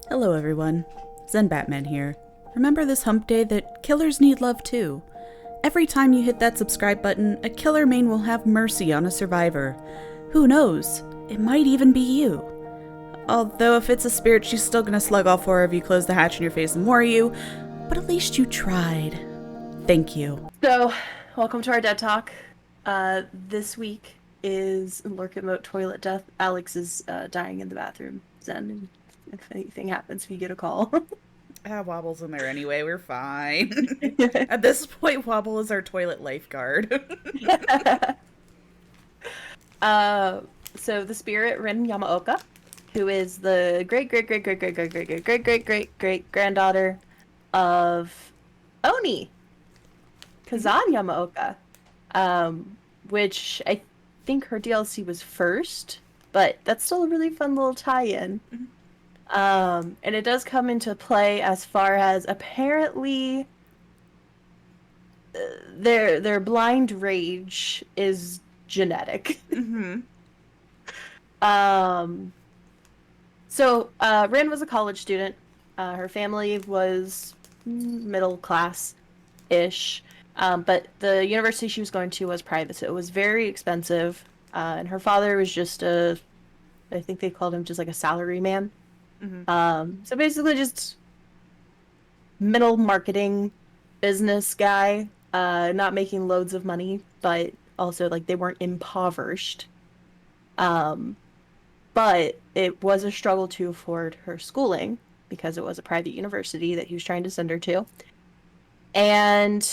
Hello everyone, ZenBatman here. Remember this hump day that killers need love too. Every time you hit that subscribe button, a killer main will have mercy on a survivor. Who knows? It might even be you. Although if it's a spirit, she's still gonna slug all four of you, close the hatch in your face and worry you, but at least you tried. Thank you. So, welcome to our Dead Talk. This week is Lurk Emote Toilet Death. Alex is dying in the bathroom. Zen, if anything happens, if you get a call. Wobble's in there anyway, we're fine. At this point, Wobble is our toilet lifeguard. So the spirit Rin Yamaoka, who is the great great great great great great great great great great great great granddaughter of Oni Kazan Yamaoka, which I think her DLC was first, but that's still a really fun little tie-in. And it does come into play as far as apparently their blind rage is genetic. Mm-hmm. So Rin was a college student. Her family was middle class-ish. But the university she was going to was private, so it was very expensive. And her father was just I think they called him just like a salary man. Mm-hmm. So basically just middle marketing business guy, not making loads of money, but also like they weren't impoverished. But it was a struggle to afford her schooling because it was a private university that he was trying to send her to. And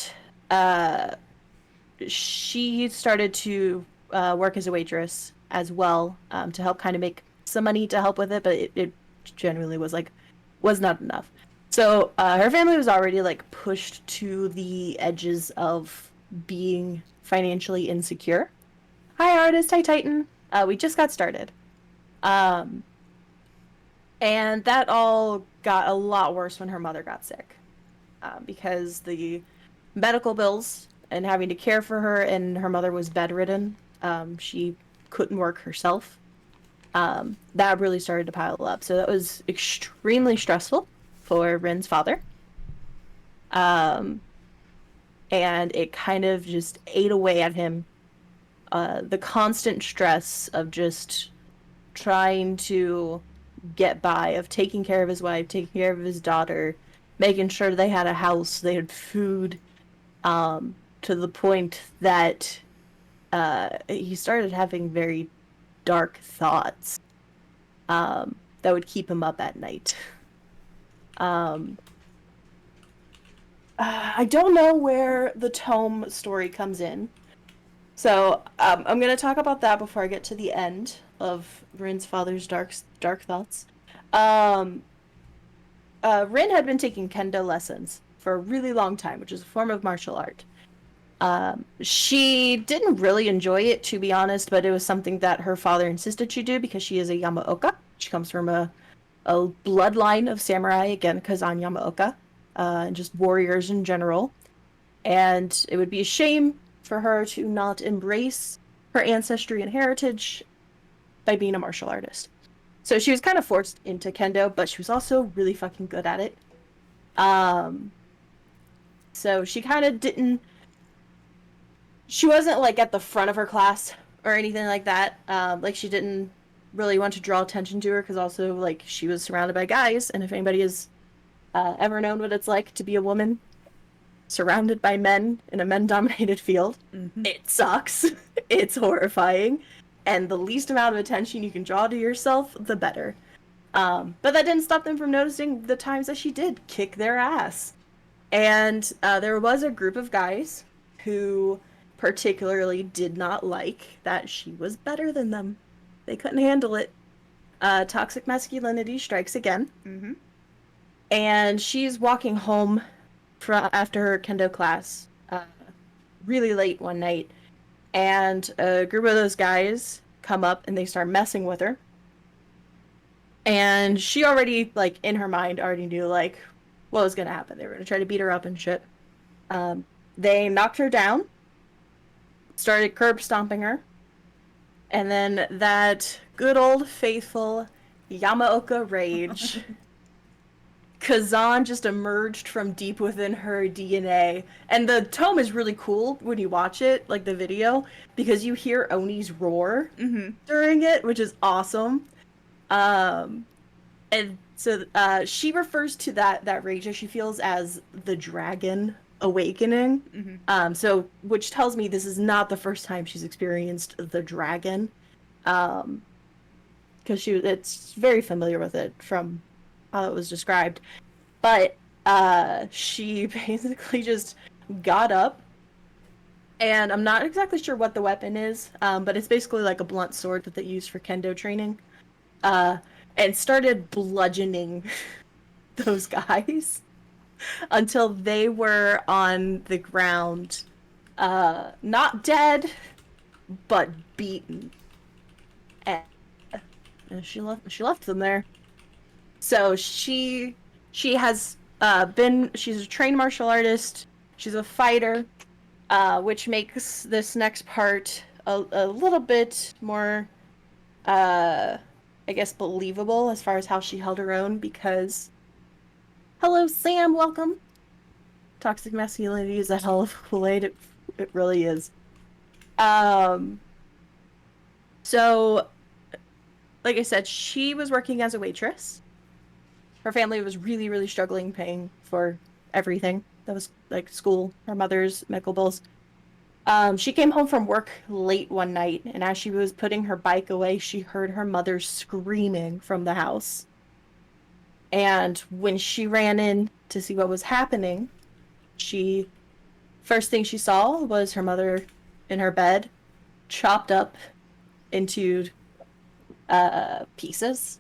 she started to work as a waitress as well, to help kind of make some money to help with it, but it generally was not enough. So her family was already like pushed to the edges of being financially insecure. Hi artist, hi Titan. We just got started. And that all got a lot worse when her mother got sick, because the medical bills and having to care for her, and her mother was bedridden. She couldn't work herself. That really started to pile up. So that was extremely stressful for Rin's father. And it kind of just ate away at him. The constant stress of just trying to get by, of taking care of his wife, taking care of his daughter, making sure they had a house, they had food, to the point that he started having very dark thoughts that would keep him up at night. I don't know where the tome story comes in. So I'm going to talk about that before I get to the end of Rin's father's dark thoughts. Rin had been taking kendo lessons for a really long time, which is a form of martial art. She didn't really enjoy it, to be honest, but it was something that her father insisted she do because she is a Yamaoka. She comes from a bloodline of samurai, again, Kazan Yamaoka, and just warriors in general. And it would be a shame for her to not embrace her ancestry and heritage by being a martial artist. So she was kind of forced into kendo, but she was also really fucking good at it. So she kind of didn't... She wasn't, like, at the front of her class or anything like that. Like, she didn't really want to draw attention to her, because also, like, she was surrounded by guys, and if anybody has ever known what it's like to be a woman surrounded by men in a men-dominated field, it sucks. It's horrifying. And the least amount of attention you can draw to yourself, the better. But that didn't stop them from noticing the times that she did kick their ass. And there was a group of guys who particularly did not like that she was better than them. They couldn't handle it. Toxic masculinity strikes again. Mm-hmm. And she's walking home after her kendo class really late one night, and a group of those guys come up and they start messing with her. And she already, like, in her mind, already knew, like, what was gonna happen. They were gonna try to beat her up and shit. They knocked her down, started curb stomping her, and then that good old faithful Yamaoka rage Kazan just emerged from deep within her DNA. And the tome is really cool when you watch it, like the video, because you hear Oni's roar during it, which is awesome. Um, and so she refers to that rage that she feels as the dragon awakening. So which tells me this is not the first time she's experienced the dragon. Um, because it's very familiar with it from how it was described. But she basically just got up, and I'm not exactly sure what the weapon is, but it's basically like a blunt sword that they use for kendo training, uh, and started bludgeoning those guys until they were on the ground, not dead, but beaten. And she left them there. So she has she's a trained martial artist. She's a fighter, which makes this next part a little bit more, I guess, believable as far as how she held her own. Because, hello, Sam, welcome. Toxic masculinity is a hell of a Kool-Aid. It really is. Um, so, like I said, she was working as a waitress. Her family was really, really struggling paying for everything. That was like school, her mother's medical bills. She came home from work late one night, and as she was putting her bike away, she heard her mother screaming from the house. And when she ran in to see what was happening, she first thing she saw was her mother in her bed, chopped up into pieces,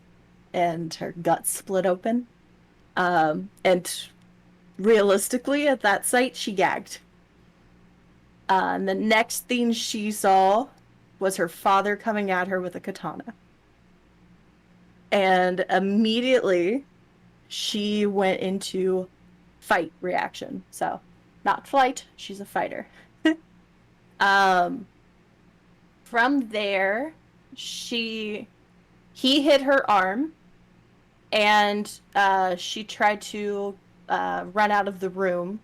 and her guts split open. And realistically, at that sight, she gagged. And the next thing she saw was her father coming at her with a katana. And immediately, she went into fight reaction. So, not flight, she's a fighter. um, from there, he hit her arm, and she tried to run out of the room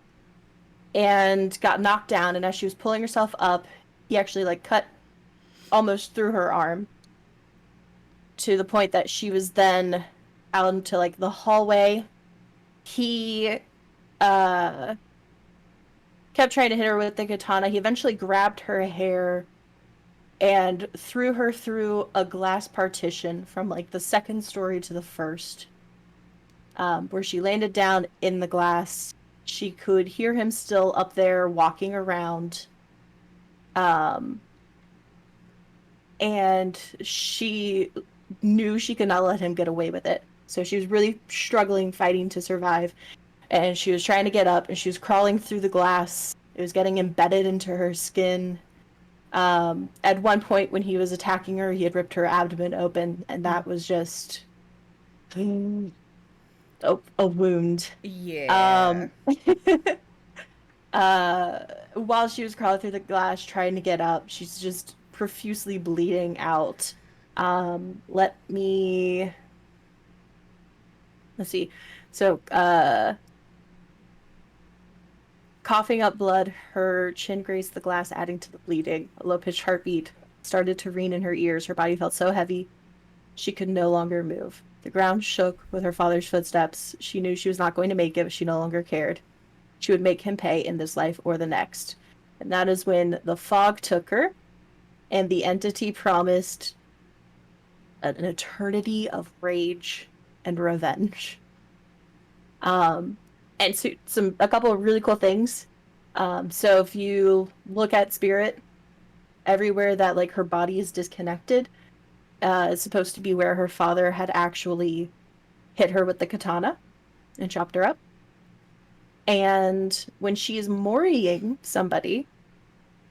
and got knocked down. And as she was pulling herself up, he actually like cut almost through her arm, to the point that she was then out into like the hallway. He kept trying to hit her with the katana. He eventually grabbed her hair and threw her through a glass partition from like the second story to the first, where she landed down in the glass. She could hear him still up there walking around. And she knew she could not let him get away with it. So she was really struggling, fighting to survive. And she was trying to get up, and she was crawling through the glass. It was getting embedded into her skin. At one point, when he was attacking her, he had ripped her abdomen open, and that was just a wound. Yeah. While she was crawling through the glass trying to get up, she's just profusely bleeding out. Let's see. So, coughing up blood, her chin grazed the glass, adding to the bleeding. A low-pitched heartbeat started to ring in her ears. Her body felt so heavy, she could no longer move. The ground shook with her father's footsteps. She knew she was not going to make it, but she no longer cared. She would make him pay in this life or the next. And that is when the fog took her, and the entity promised an eternity of rage and revenge. And so, a couple of really cool things. So if you look at Spirit, everywhere that like her body is disconnected, is supposed to be where her father had actually hit her with the katana and chopped her up. And when she is moriing somebody,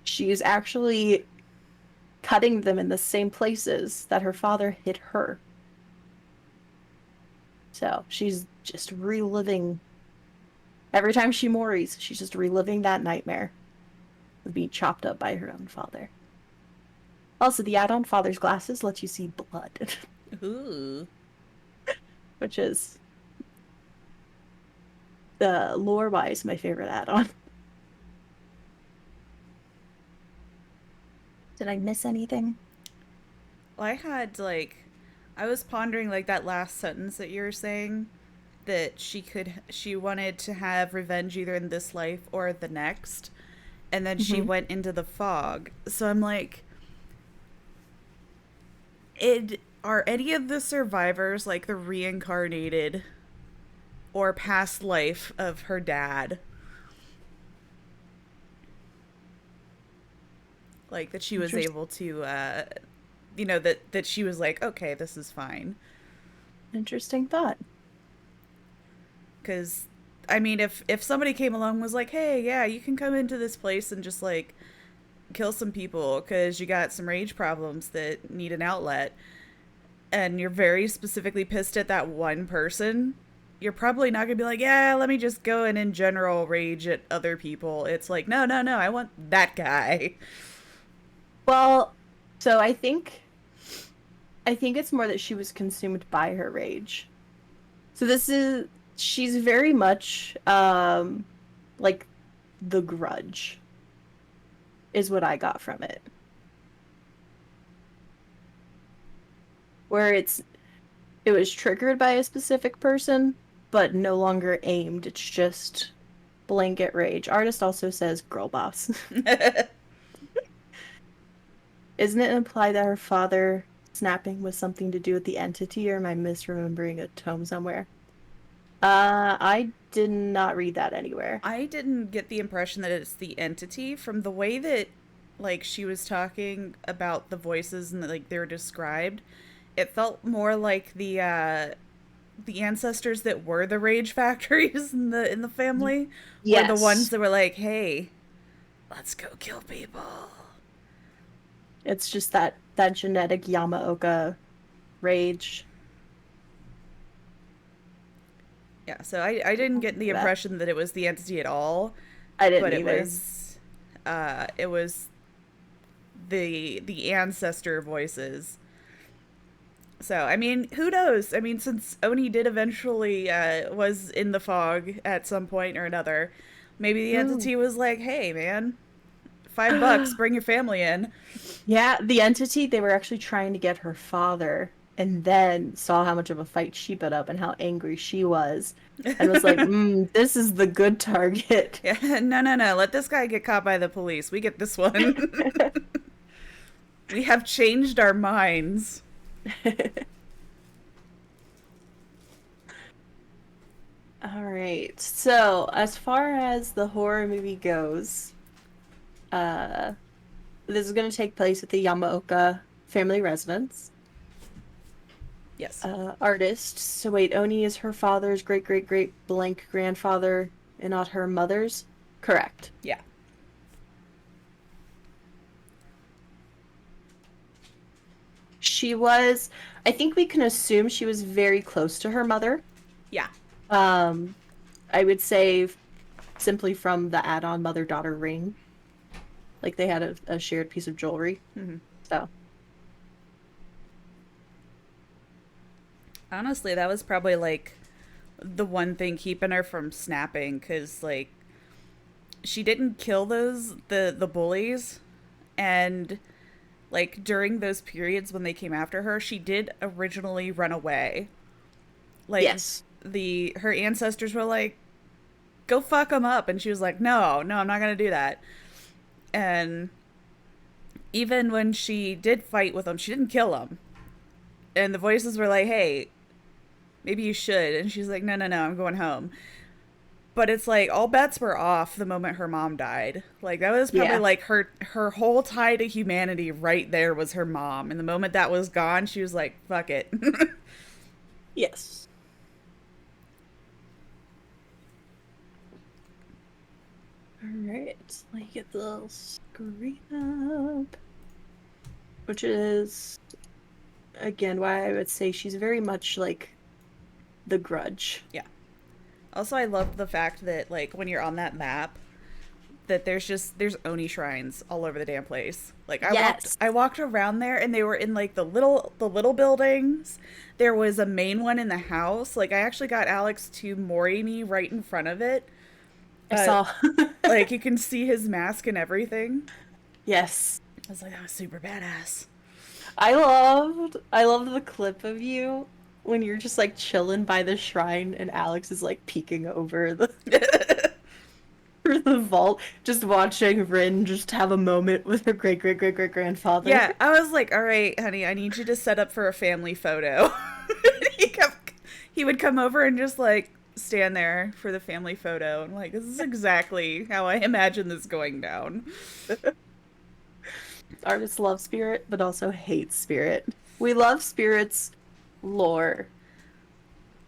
she is actually cutting them in the same places that her father hit her. So she's just reliving. Every time she mories, she's just reliving that nightmare of being chopped up by her own father. Also, the add-on Father's Glasses lets you see blood. Ooh. Which is lore-wise, my favorite add-on. Did I miss anything? Well, I had like, I was pondering like that last sentence that you were saying that she wanted to have revenge either in this life or the next, and then she Hmm. went into the fog. So I'm like, it are any of the survivors like the reincarnated or past life of her dad? Like that she was able to that she was like, okay, this is fine. Interesting thought. Because I mean, if somebody came along and was like, hey, yeah, you can come into this place and just like kill some people because you got some rage problems that need an outlet, and you're very specifically pissed at that one person, you're probably not gonna be like, yeah, let me just go and in general rage at other people. It's like, no, no, no, I want that guy. Well, so I think it's more that she was consumed by her rage. So she's very much like the grudge is what I got from it. Where it was triggered by a specific person, but no longer aimed. It's just blanket rage. Artist also says girl boss. Isn't it implied that her father snapping was something to do with the entity, or am I misremembering a tome somewhere? I did not read that anywhere. I didn't get the impression that it's the entity from the way that like she was talking about the voices and like they were described. It felt more like the ancestors that were the rage factories in the family were the ones Yes. that were like, "Hey, let's go kill people." It's just that genetic Yamaoka rage. Yeah, so I didn't get the That impression that it was the entity at all, I but didn't either. it was the ancestor voices. So I mean, who knows? I mean, since Oni did eventually was in the fog at some point or another, maybe the Ooh. entity was like, "Hey, man, $5, bring your family in." Yeah, the entity, they were actually trying to get her father and then saw how much of a fight she put up and how angry she was and was like, this is the good target. Yeah, no, no, no. Let this guy get caught by the police. We get this one. We have changed our minds. All right. So, as far as the horror movie goes, uh, this is going to take place at the Yamaoka family residence. Yes. Artist. So wait, Oni is her father's great great great blank grandfather and not her mother's? Correct. Yeah. She was, I think we can assume she was very close to her mother. Yeah. Um, I would say simply from the add-on mother-daughter ring. Like they had a shared piece of jewelry. Mm-hmm. So, Honestly, that was probably like the one thing keeping her from snapping because like she didn't kill the bullies, and like during those periods when they came after her, she did originally run away. Like yes. the her ancestors were like, "Go fuck them up," and she was like, "No, no, I'm not gonna do that." And even when she did fight with them, she didn't kill them. And the voices were like, "Hey, maybe you should," and she's like, "No, no, no, I'm going home." But it's like all bets were off the moment her mom died. Like that was probably Yeah. like her whole tie to humanity right there was her mom. And the moment that was gone, she was like, "Fuck it." Yes. All right. Let me get the little screen up. Which is again why I would say she's very much like the grudge. Yeah. Also, I love the fact that like when you're on that map, that there's Oni shrines all over the damn place. Like Yes. I walked around there and they were in like the little buildings. There was a main one in the house. Like I actually got Alex to mori me right in front of it. I saw. Like you can see his mask and everything. Yes. I was like, that was super badass. I loved the clip of you when you're just like chilling by the shrine and Alex is like peeking over the through the vault, just watching Rin just have a moment with her great great great great grandfather. Yeah, I was like, all right, honey, I need you to set up for a family photo. he, kept, he would come over and just like stand there for the family photo. I'm like, this is exactly how I imagine this going down. Artists love Spirit, but also hate Spirit. We love Spirit's lore.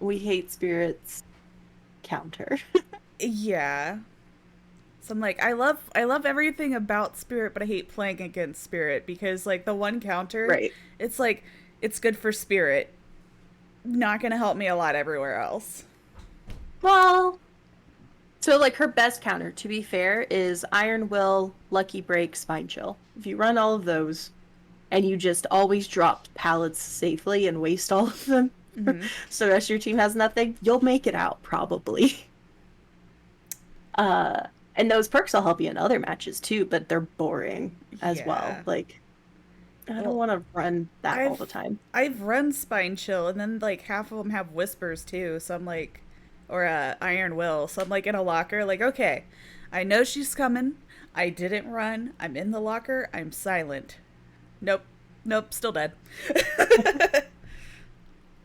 We hate Spirit's counter. Yeah. So I'm like, I love everything about Spirit, but I hate playing against Spirit because like the one counter, Right. it's like it's good for Spirit. Not gonna help me a lot everywhere else. Well, so like her best counter, to be fair, is Iron Will, Lucky Break, Spine Chill. If you run all of those and you just always drop pallets safely and waste all of them, so the rest of your team has nothing, you'll make it out probably. And those perks will help you in other matches too, but they're boring as well. Yeah. Like I don't Well, want to run that all I've the time. I've run Spine Chill, and then like half of them have whispers too. So I'm like, or Iron Will. So I'm like in a locker, like okay, I know she's coming. I didn't run. I'm in the locker. I'm silent. Nope, nope, still dead.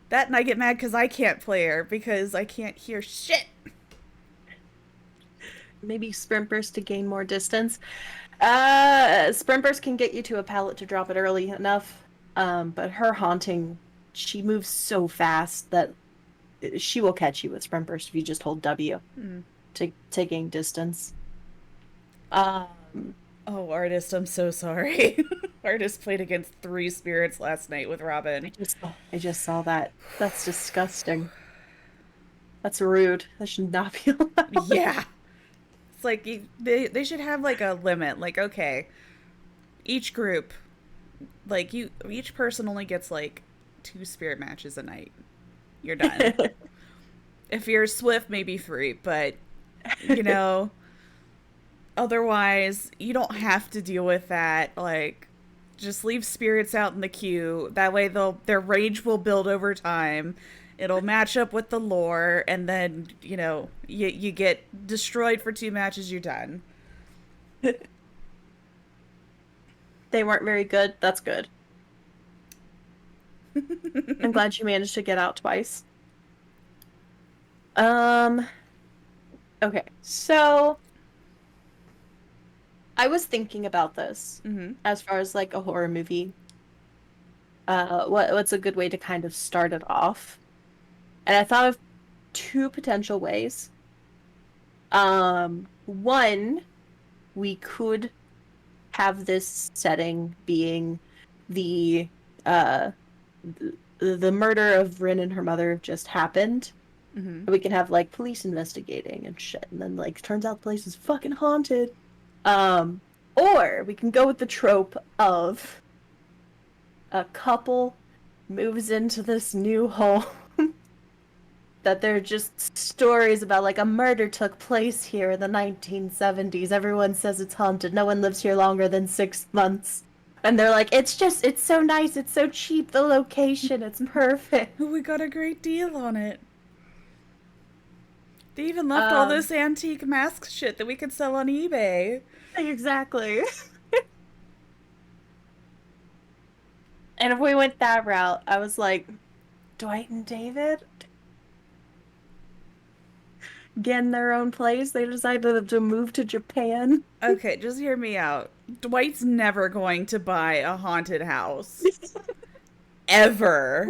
That and I get mad because I can't play her because I can't hear shit. Maybe sprint burst to gain more distance. Sprint burst can get you to a pallet to drop it early enough. But her haunting, she moves so fast that she will catch you with sprint burst if you just hold W to gain distance. Um, Oh, artist, I'm so sorry. Artist played against 3 spirits last night with Robin. I just saw that. That's disgusting. That's rude. That should not be allowed. Yeah. It's like they should have like a limit. Like, okay, each group, like each person only gets like 2 spirit matches a night. You're done. If you're Swift, maybe 3, but you know, otherwise you don't have to deal with that. Like, just leave spirits out in the queue. That way their rage will build over time. It'll match up with the lore, and then, you know, you get destroyed for 2 matches, you're done. They weren't very good. That's good. I'm glad you managed to get out twice. Okay, so I was thinking about this as far as like a horror movie. What's a good way to kind of start it off? And I thought of 2 potential ways. One, we could have this setting being the the murder of Rin and her mother just happened. We can have like police investigating and shit, and then like turns out the place is fucking haunted. Or we can go with the trope of a couple moves into this new home that they're just stories about like a murder took place here in the 1970s. Everyone says it's haunted. No one lives here longer than 6 months. And they're like, it's so nice, it's so cheap, the location, it's perfect. We got a great deal on it. They even left all this antique mask shit that we could sell on eBay. Exactly. And if we went that route, I was like, Dwight and David getting their own place. They decided to move to Japan. Okay, just hear me out. Dwight's never going to buy a haunted house. Ever.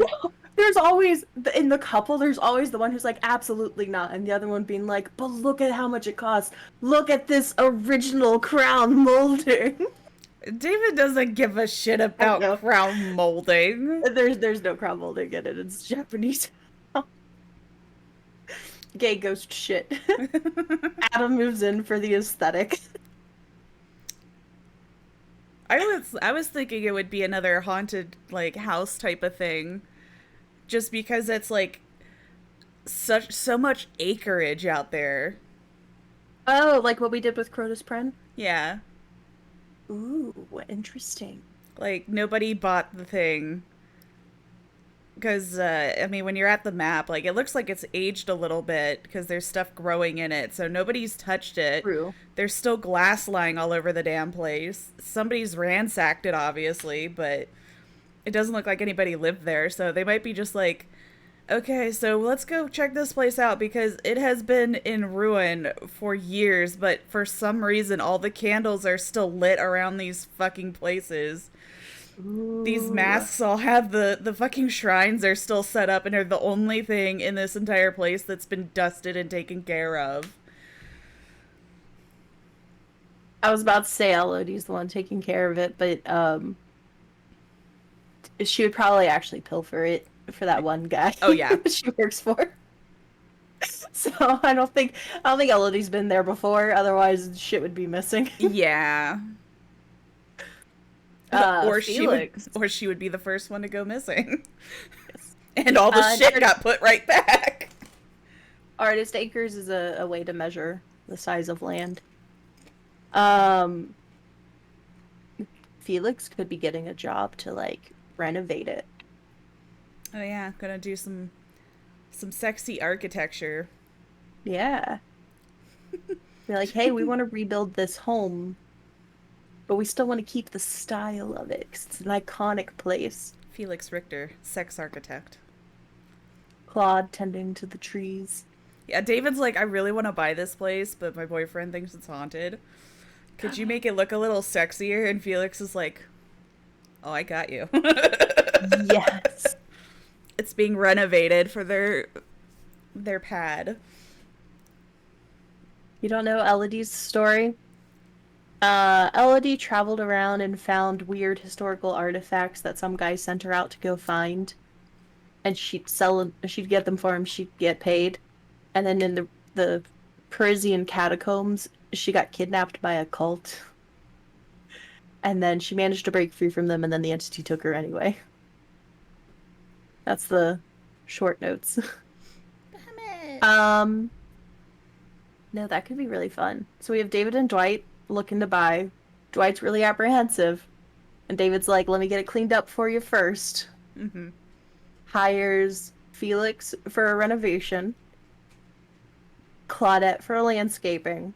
There's always, in the couple, there's always the one who's like, absolutely not. And the other one being like, but look at how much it costs. Look at this original crown molding. David doesn't give a shit about crown molding. There's no crown molding in it. It's Japanese. Gay ghost shit. Adam moves in for the aesthetic. I was thinking it would be another haunted like house type of thing, just because it's like so much acreage out there. Oh, like what we did with Crotus Pren? Yeah, Ooh, interesting. like nobody bought the thing because I mean, when you're at the map, like it looks like it's aged a little bit because there's stuff growing in it, so nobody's touched it. True. There's still glass lying all over the damn place. Somebody's ransacked it, obviously, but it doesn't look like anybody lived there, so they might be just like, okay, so let's go check this place out because it has been in ruin for years, but for some reason all the candles are still lit around these fucking places. These Ooh. masks all have the fucking shrines are still set up and are the only thing in this entire place that's been dusted and taken care of. I was about to say Elodie's the one taking care of it, but she would probably actually pilfer it for that one guy Oh yeah. she works for. So I don't think Elodie's been there before. Otherwise, shit would be missing. Yeah. Or Felix. she would be the first one to go missing. Yes. And all the shit Art- got put right back. Artist acres is a way to measure the size of land. Um, Felix could be getting a job to like renovate it. Oh yeah, gonna do some sexy architecture. Yeah. Be like, hey, we want to rebuild this home, but we still want to keep the style of it because it's an iconic place. Felix Richter, sex architect. Claude tending to the trees. Yeah, David's like, I really want to buy this place, but my boyfriend thinks it's haunted. Could you make it look a little sexier? And Felix is like, oh, I got you. Yes. It's being renovated for their pad. You don't know Elodie's story? Elodie traveled around and found weird historical artifacts that some guy sent her out to go find. And she'd get them for him, she'd get paid. And then in the Parisian catacombs, she got kidnapped by a cult. And then she managed to break free from them, and then the entity took her anyway. That's the short notes. No, that could be really fun. So we have David and Dwight looking to buy. Dwight's really apprehensive. And David's like, let me get it cleaned up for you first. Mm-hmm. Hires Felix for a renovation. Claudette for landscaping.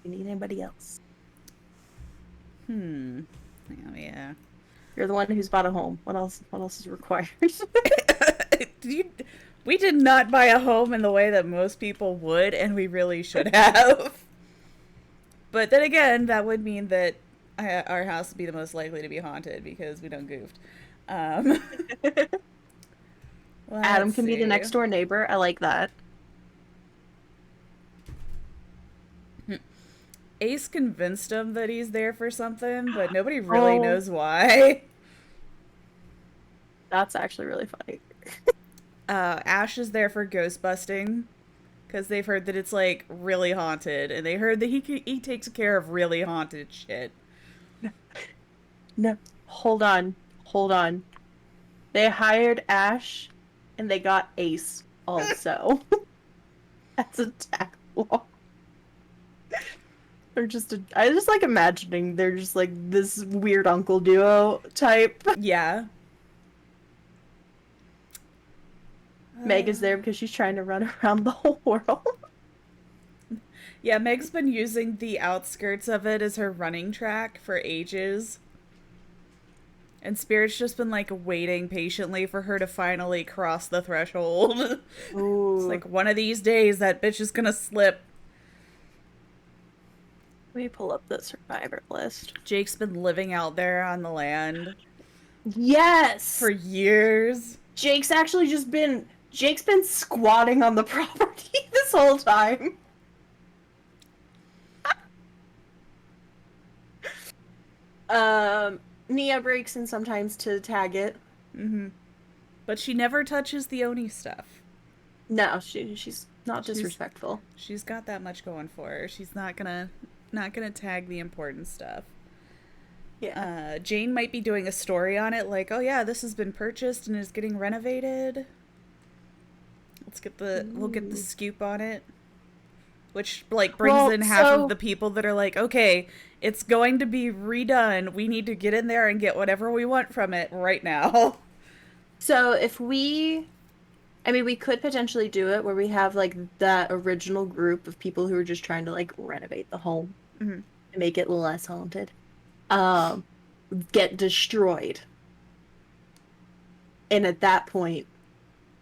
You need anybody else? Oh, yeah. You're the one who's bought a home. What else? What else is required? We did not buy a home in the way that most people would, and we really should have. But then again, that would mean that our house would be the most likely to be haunted because we don't goofed. Adam can be the next door neighbor. I like that. Ace convinced him that he's there for something, but nobody really knows why. That's actually really funny. Ash is there for ghost busting because they've heard that it's like really haunted, and they heard that he takes care of really haunted shit. No, hold on. They hired Ash, and they got Ace also. That's a tag-along. I just like imagining they're just like this weird uncle duo type. Yeah. Meg is there because she's trying to run around the whole world. Yeah, Meg's been using the outskirts of it as her running track for ages. And Spirit's just been like waiting patiently for her to finally cross the threshold. Ooh. It's like one of these days that bitch is gonna slip. Let me pull up the survivor list. Jake's been living out there on the land Yes! for years. Jake's been squatting on the property this whole time. Nia breaks in sometimes to tag it. Mm-hmm. But she never touches the Oni stuff. No, she's not disrespectful. She's got that much going for her. She's not gonna Not gonna tag the important stuff. Yeah. Jane might be doing a story on it, like, oh yeah, this has been purchased and is getting renovated. We'll get the Ooh. scoop on it. Which, like, brings in half of the people that are like, okay, it's going to be redone. We need to get in there and get whatever we want from it right now. So if we, I mean, we could potentially do it where we have like that original group of people who are just trying to like renovate the home Mm-hmm. and make it less haunted. Um, get destroyed. And at that point,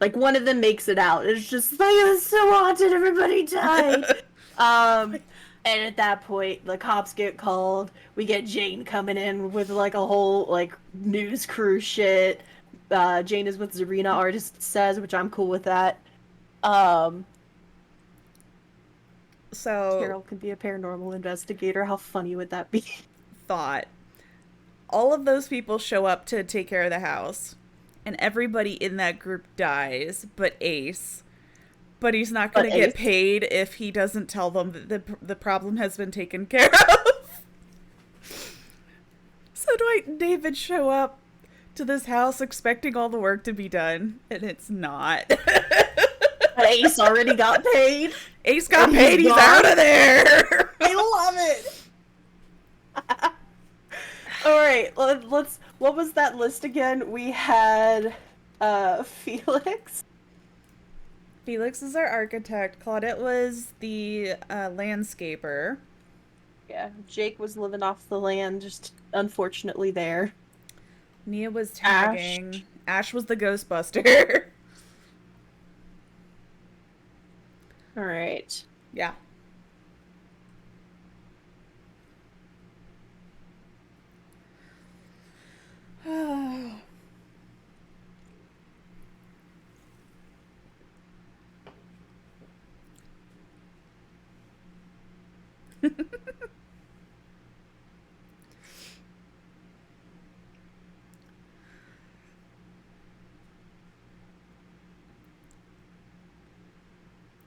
like one of them makes it out. It's just like it's so haunted, everybody died. And at that point, the cops get called. We get Jane coming in with like a whole like news crew shit. Jane is what Zarina artist says, which I'm cool with that. So, Carol can be a paranormal investigator. How funny would that be? thought. All of those people show up to take care of the house, and everybody in that group dies, but Ace. But he's not going to get paid if he doesn't tell them that the problem has been taken care of. So Dwight and David show up to this house expecting all the work to be done, and it's not. But Ace already got paid. Ace got paid, he's out of there! I love it! Alright, let's... What was that list again? We had... Felix? Felix is our architect. Claudette was the landscaper. Yeah, Jake was living off the land, just unfortunately there. Nia was tagging. Ash was the Ghostbuster. Alright. Yeah.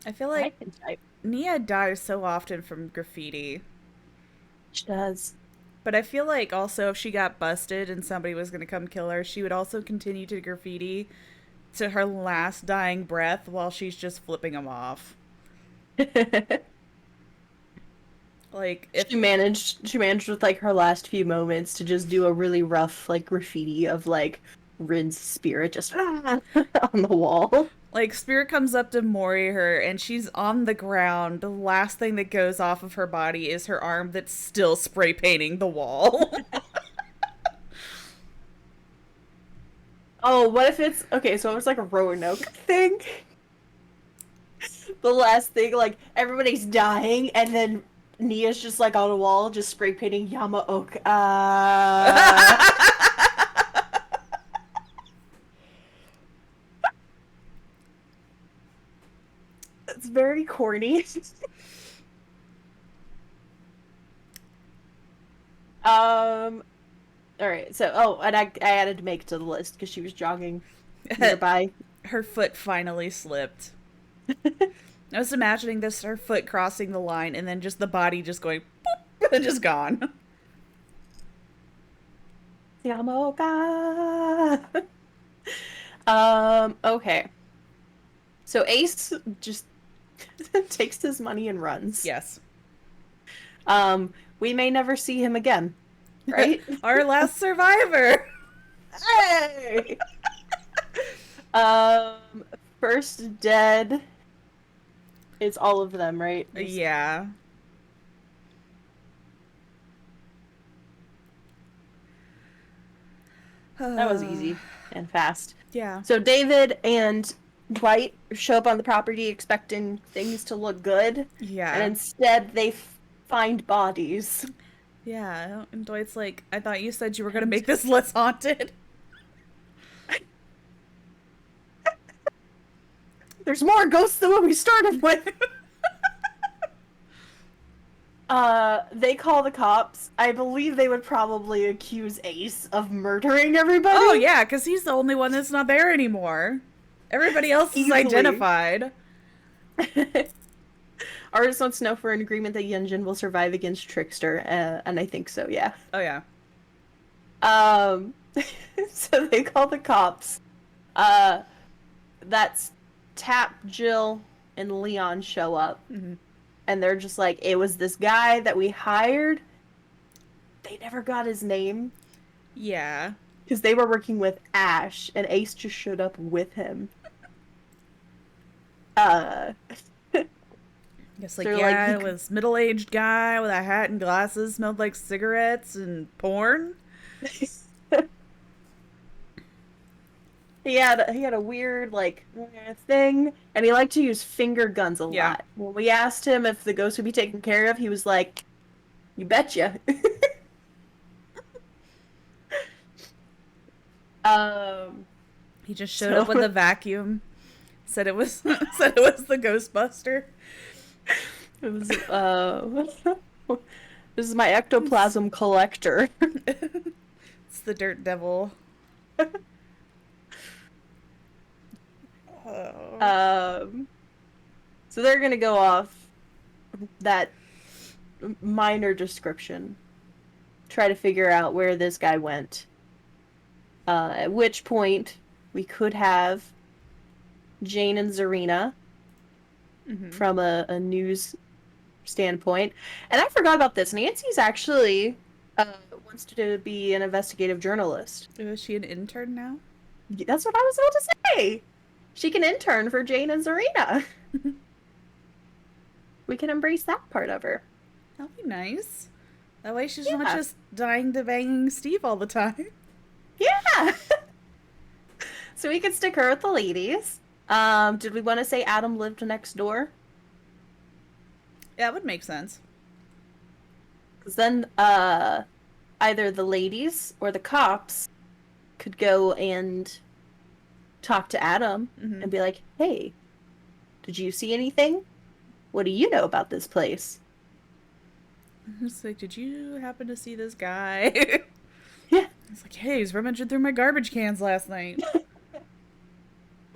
I feel like Nia dies so often from graffiti. She does. But I feel like also if she got busted and somebody was going to come kill her, she would also continue to graffiti to her last dying breath while she's just flipping them off. Like if she managed with like her last few moments to just do a really rough like graffiti of like Rin's spirit just on the wall. Like, Spirit comes up to Mori her, and she's on the ground. The last thing that goes off of her body is her arm that's still spray painting the wall. Oh, what if it's... Okay, so it's like a Roanoke thing? The last thing, like, everybody's dying, and then Nia's just, like, on a wall, just spray painting Yamaoka. It's very corny. Alright, so, and I added Make to the list because she was jogging nearby. Her foot finally slipped. I was imagining this, her foot crossing the line, and then just the body just going, boop, and just gone. Yamaoka! Okay. So Ace just takes his money and runs. Yes. We may never see him again, right? Our last survivor! Hey! First dead. It's all of them, right? Yeah. That was easy and fast. Yeah. So David and Dwight show up on the property expecting things to look good. Yeah. And instead they find bodies. Yeah. And Dwight's like, I thought you said you were going to make this less haunted. There's more ghosts than what we started with. They call the cops. I believe they would probably accuse Ace of murdering everybody. Oh, yeah, because he's the only one that's not there anymore. Everybody else is identified. Artist wants to know for an agreement that Yunjin will survive against Trickster, and I think so, yeah. Oh yeah. Um, so they call the cops. Uh, that's Tap, Jill, and Leon show up, and they're just like, it was this guy that we hired. They never got his name. Yeah. Because they were working with Ash, and Ace just showed up with him. Guess like, yeah, it was middle-aged guy with a hat and glasses, smelled like cigarettes and porn. He had a weird like thing, and he liked to use finger guns a lot. When we asked him if the ghost would be taken care of, he was like, "You betcha." He just showed up with a vacuum. Said it was the Ghostbuster. It was this is my ectoplasm collector. It's the Dirt Devil. So they're gonna go off that minor description, try to figure out where this guy went. At which point we could have Jane and Zarina from a news standpoint. And I forgot about this. Nancy's actually wants to be an investigative journalist. Is she an intern now? That's what I was about to say. She can intern for Jane and Zarina. We can embrace that part of her. That'll be nice. That way she's not just dying to banging Steve all the time. Yeah! So we could stick her with the ladies. Did we want to say Adam lived next door? Yeah, that would make sense. Because then either the ladies or the cops could go and talk to Adam and be like, hey, did you see anything? What do you know about this place? It's like, did you happen to see this guy? Yeah. It's like, hey, he's rummaging through my garbage cans last night.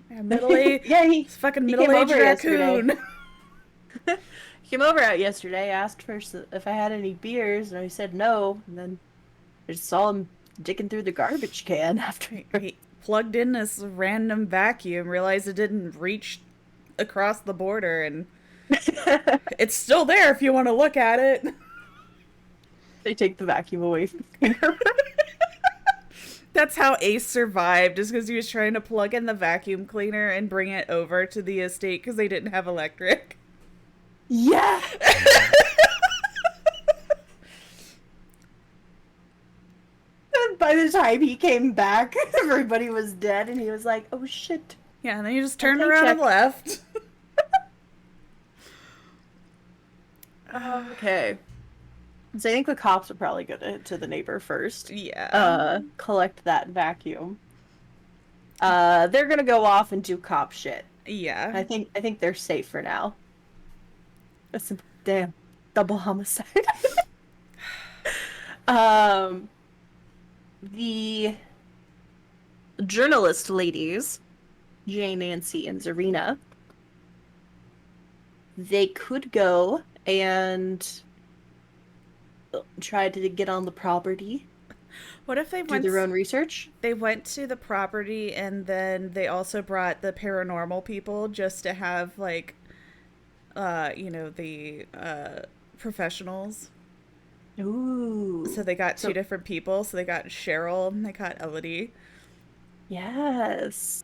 Yeah, middle-aged. Yeah, he's fucking middle-aged raccoon. He came over out yesterday, asked first if I had any beers, and I said no, and then I just saw him digging through the garbage can after he plugged in this random vacuum, realized it didn't reach across the border, and it's still there if you want to look at it. They take the vacuum away from the finger. That's how Ace survived, is because he was trying to plug in the vacuum cleaner and bring it over to the estate because they didn't have electric. Yeah! And by the time he came back, everybody was dead, and he was like, oh shit. Yeah, and then he just turned around and left. Okay. So I think the cops are probably go to the neighbor first. Yeah. Collect that vacuum. They're gonna go off and do cop shit. Yeah. I think they're safe for now. That's a damn double homicide. The journalist ladies, Jane, Nancy, and Zarina, they could go and try to get on the property. What if they do their own research? They went to the property and then they also brought the paranormal people just to have like, the professionals. Ooh. So they got two different people. So they got Cheryl and they got Elodie. Yes.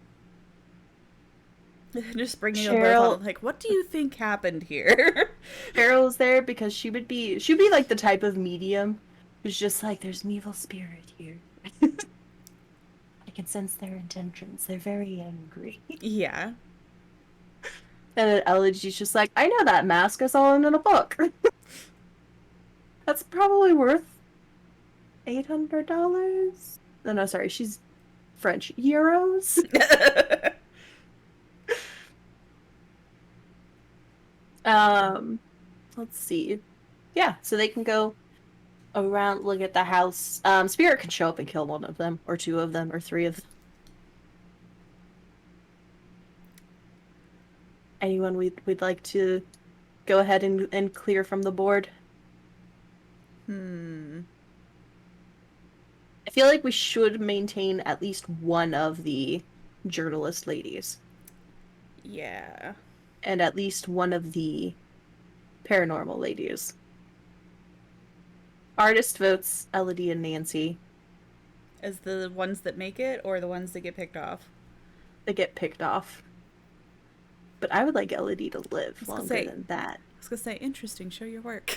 Just bringing them both on, like, what do you think happened here? Cheryl's there because she'd be like the type of medium who's just like, there's an evil spirit here. I can sense their intentions. They're very angry. Yeah. And then Elodie's just like, I know that mask. I saw it in a book. That's probably worth $800. No, sorry, she's French. Euros. Let's see. Yeah, so they can go around, look at the house. Spirit can show up and kill one of them, or two of them, or three of them. Anyone we'd like to go ahead and clear from the board. I feel like we should maintain at least one of the journalist ladies Yeah. and at least one of the paranormal ladies. Artist votes Elodie and Nancy. As the ones that make it or the ones that get picked off? They get picked off. But I would like Elodie to live longer than that. I was gonna say, interesting, show your work.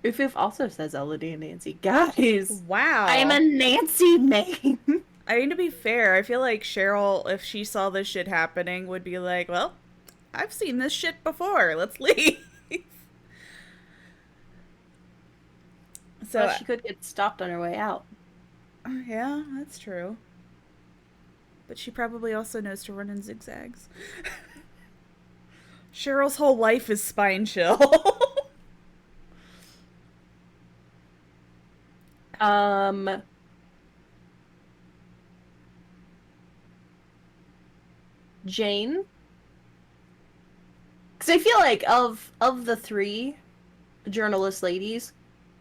Ufoof also says Elodie and Nancy. Guys! Wow. I am a Nancy main! I mean, to be fair, I feel like Cheryl, if she saw this shit happening, would be like, well, I've seen this shit before. Let's leave. So well, she could get stopped on her way out. Yeah, that's true. But she probably also knows to run in zigzags. Cheryl's whole life is spine chill. Jane? Because I feel like of the three journalist ladies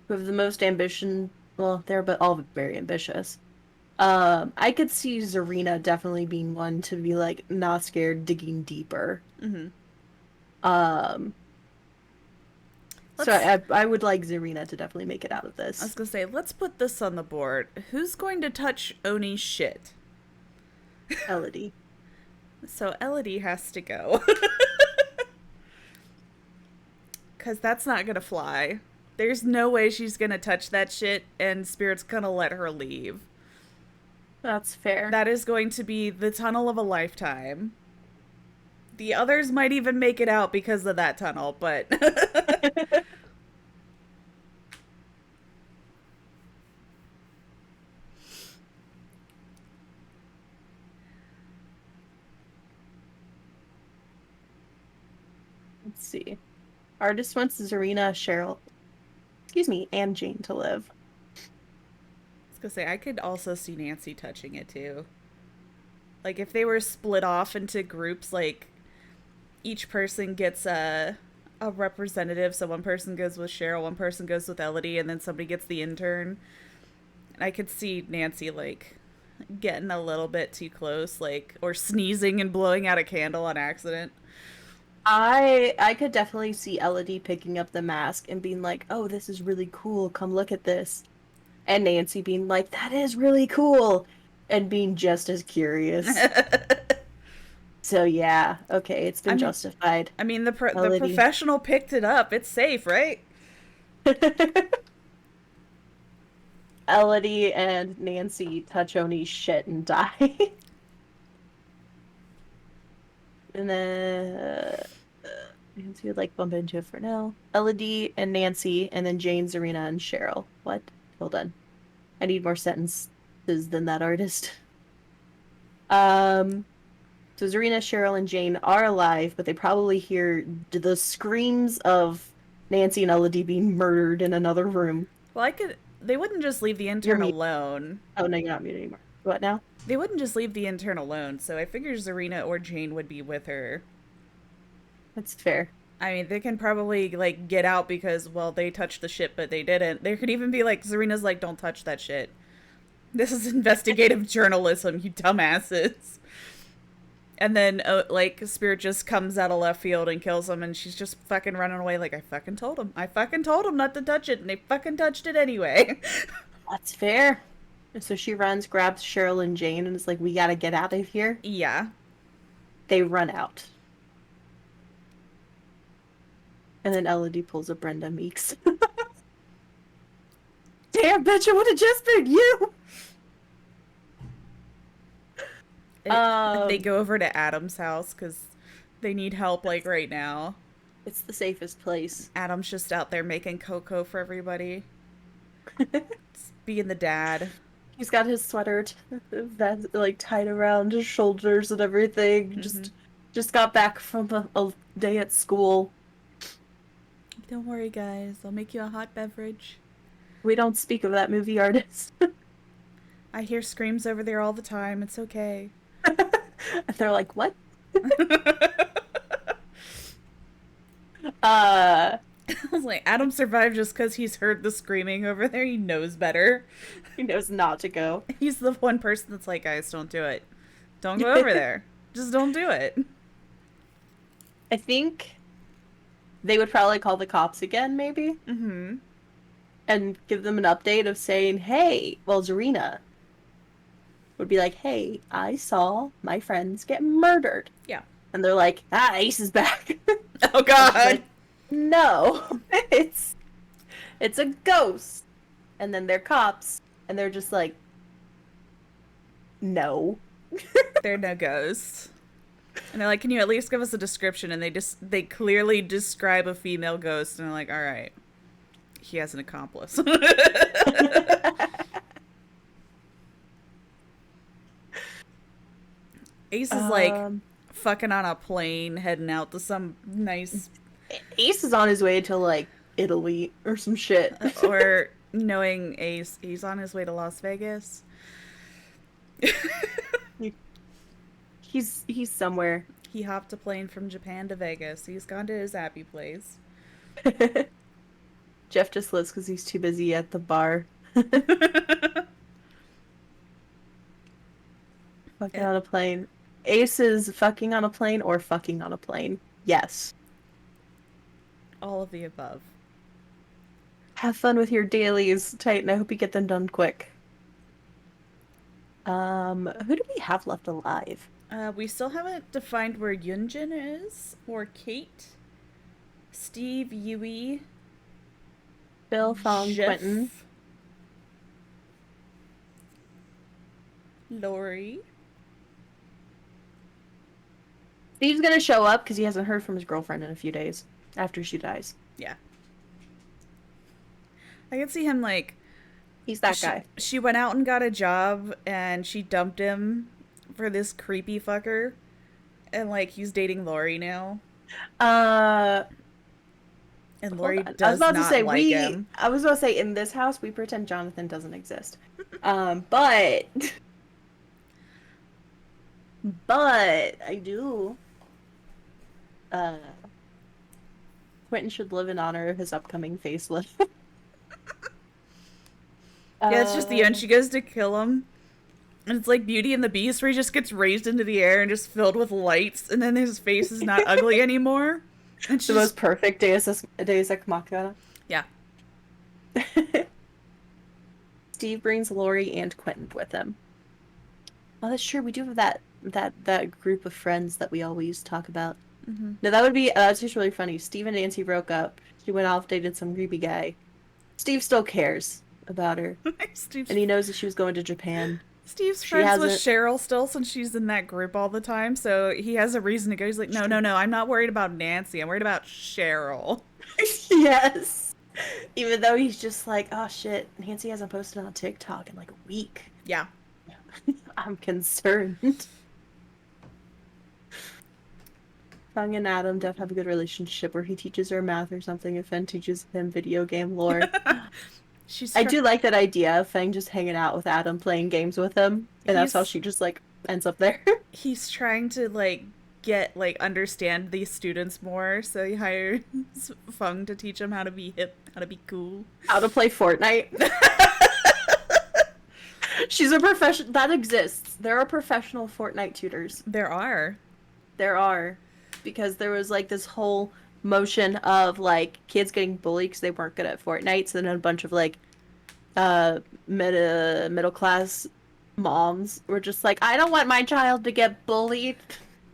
who have the most ambition, well, they're all very ambitious. I could see Zarina definitely being one to be like not scared, digging deeper. Mm-hmm. So I would like Zarina to definitely make it out of this. I was gonna say, let's put this on the board. Who's going to touch Oni's shit? Elodie. So Elodie has to go. Because that's not gonna fly. There's no way she's gonna touch that shit and Spirit's gonna let her leave. That's fair. That is going to be the tunnel of a lifetime. The others might even make it out because of that tunnel, but... Let's see. Artist wants Zarina, Cheryl, and Jane to live. I was gonna say, I could also see Nancy touching it too. Like, if they were split off into groups, like, each person gets a representative, so one person goes with Cheryl, one person goes with Elodie, and then somebody gets the intern. I could see Nancy, like, getting a little bit too close, like, or sneezing and blowing out a candle on accident. I could definitely see Elodie picking up the mask and being like, "Oh, this is really cool. Come look at this." And Nancy being like, "That is really cool," and being just as curious. So yeah, okay, it's been justified. I mean, the professional picked it up. It's safe, right? Elodie and Nancy touch Oni's shit and die. And then Nancy would like bump into it for now. Elodie and Nancy, and then Jane, Zarina, and Cheryl. What? Hold on. I need more sentences than that, artist. So Zarina, Cheryl, and Jane are alive, but they probably hear the screams of Nancy and Elodie being murdered in another room. Well, they wouldn't just leave the intern alone. Oh, no, you're not muted anymore. What now? They wouldn't just leave the intern alone, so I figure Zarina or Jane would be with her. That's fair. I mean, they can probably, like, get out because, well, they touched the shit, but they didn't. There could even be, like, Zarina's like, don't touch that shit. This is investigative journalism, you dumbasses. And then, like, Spirit just comes out of left field and kills him, and she's just fucking running away like, I fucking told him. I fucking told him not to touch it, and they fucking touched it anyway. That's fair. And so she runs, grabs Cheryl and Jane, and is like, we gotta get out of here. Yeah. They run out. And then Elodie pulls a Brenda Meeks. Damn, bitch, it would have just been you! They go over to Adam's house, because they need help, like, right now. It's the safest place. Adam's just out there making cocoa for everybody. Being the dad. He's got his sweater that's like tied around his shoulders and everything. Mm-hmm. Just got back from a day at school. Don't worry, guys. I'll make you a hot beverage. We don't speak of that movie, artist. I hear screams over there all the time. It's okay. And they're like, what? Uh, I was like, Adam survived just because he's heard the screaming over there. He knows better. he knows not to go. He's the one person that's like, guys, don't do it. Don't go over there. Just don't do it. I think they would probably call the cops again, maybe, Mm-hmm. and give them an update of saying, hey, well, Zarina would be like, hey, I saw my friends get murdered. Yeah. And they're like, Ace is back. Oh, God. Like, no, it's a ghost. And then they're cops, and they're just like, no. They're no ghosts. And they're like, can you at least give us a description? And they clearly describe a female ghost, and they're like, all right, he has an accomplice. Ace is like fucking on a plane, heading out to some nice, Ace is on his way to like Italy or some shit. or knowing Ace, he's on his way to Las Vegas. He's somewhere. He hopped a plane from Japan to Vegas. He's gone to his happy place. Jeff just lives because he's too busy at the bar. Fucking on a plane. Ace is fucking on a plane or fucking on a plane. Yes. All of the above. Have fun with your dailies, Titan. I hope you get them done quick. Who do we have left alive? We still haven't defined where Yunjin is, or Kate, Steve, Yui, Bill, Fong, Jeff, Quentin. Lori. Steve's gonna show up because he hasn't heard from his girlfriend in a few days after she dies. Yeah. I can see him like... He's that guy. She went out and got a job, and she dumped him for this creepy fucker. And, like, he's dating Lori now. And Lori does not like him. I was about to say, in this house, we pretend Jonathan doesn't exist. But I do. Quentin should live in honor of his upcoming facelift. Yeah, it's just the end. She goes to kill him. And it's like Beauty and the Beast, where he just gets raised into the air and just filled with lights, and then his face is not ugly anymore. And the most perfect Deus Ex Machina. Yeah. Steve brings Lori and Quentin with him. Oh, that's true. We do have that group of friends that we always talk about. Mm-hmm. No, that's just really funny. Steve and Nancy broke up. She went off, dated some creepy guy. Steve still cares about her. And he knows that she was going to Japan. Steve's friends with Cheryl still, since she's in that group all the time, so he has a reason to go. He's like, no, I'm not worried about Nancy. I'm worried about Cheryl. Yes. Even though he's just like, oh shit, Nancy hasn't posted on TikTok in like a week. Yeah. I'm concerned. Fung and Adam definitely have a good relationship where he teaches her math or something and Fen teaches him video game lore. I do like that idea of Feng just hanging out with Adam, playing games with him, and that's how she just like ends up there. He's trying to like understand these students more, so he hires Feng to teach him how to be hip, how to be cool, how to play Fortnite. She's a professional that exists. There are professional Fortnite tutors. There are, because there was like this whole motion of like kids getting bullied because they weren't good at Fortnite, so then a bunch of like middle class moms were just like, I don't want my child to get bullied.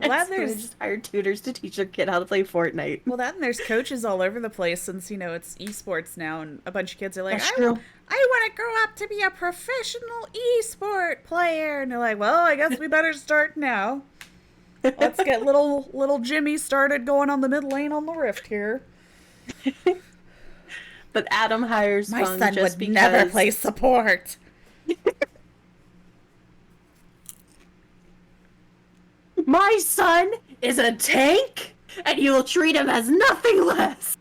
Well, so they just hired tutors to teach their kid how to play Fortnite. Well, and there's coaches all over the place, since it's esports now, and a bunch of kids are like, That's true. I want to grow up to be a professional esport player, and they're like, well, I guess we better start now. Let's get little Jimmy started going on the mid lane on the Rift here. But Adam hires my son just would never play support. My son is a tank, and you will treat him as nothing less.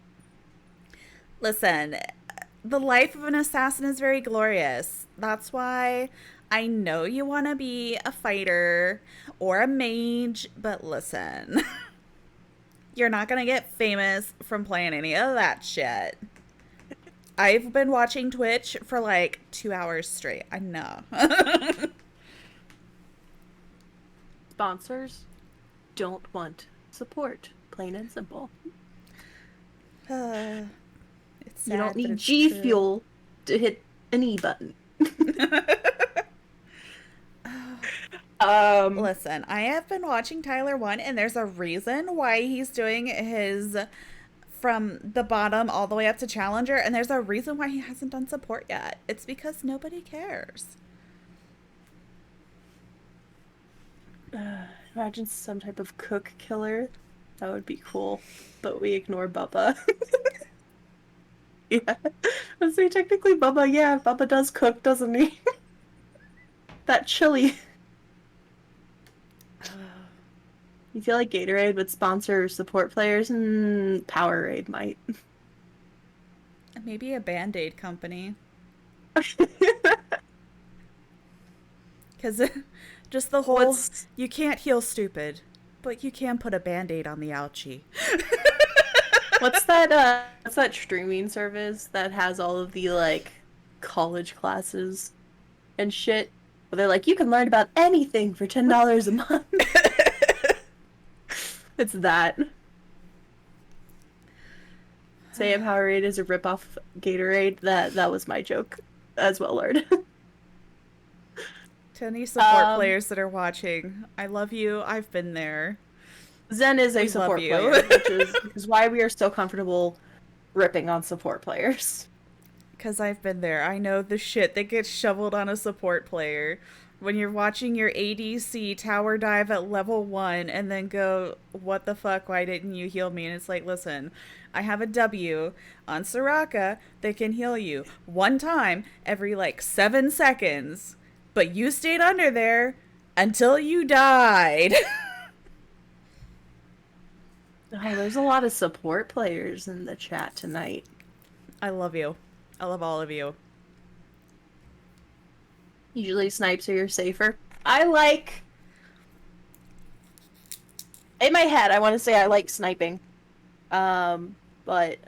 Listen, the life of an assassin is very glorious. That's why I know you want to be a fighter or a mage, but listen. You're not gonna get famous from playing any of that shit. I've been watching Twitch for like 2 hours straight. I know. Sponsors don't want support. Plain and simple. It's sad, You don't but need it's G true. Fuel to hit an E button. Listen, I have been watching Tyler 1, and there's a reason why he's doing his from the bottom all the way up to Challenger, and there's a reason why he hasn't done support yet. It's because nobody cares. Imagine some type of cook killer. That would be cool. But we ignore Bubba. Yeah. Let's say technically Bubba, yeah, Bubba does cook, doesn't he? That chili. You feel like Gatorade would sponsor support players? Powerade might. Maybe a Band-Aid company. Because just the whole, you can't heal stupid, but you can put a Band-Aid on the ouchie. What's that streaming service that has all of the, like, college classes and shit? Where they're like, you can learn about anything for $10 a month. It's that. Say Powerade is a ripoff Gatorade. That was my joke as well, Lord. To any support players that are watching, I love you. I've been there. Zen is a support player, which is why we are so comfortable ripping on support players. Because I've been there. I know the shit that gets shoveled on a support player. When you're watching your ADC tower dive at level 1 and then go, what the fuck, why didn't you heal me? And it's like, listen, I have a W on Soraka that can heal you one time every like 7 seconds. But you stayed under there until you died. Oh, there's a lot of support players in the chat tonight. I love you. I love all of you. Usually snipes are safer. In my head, I want to say I like sniping. But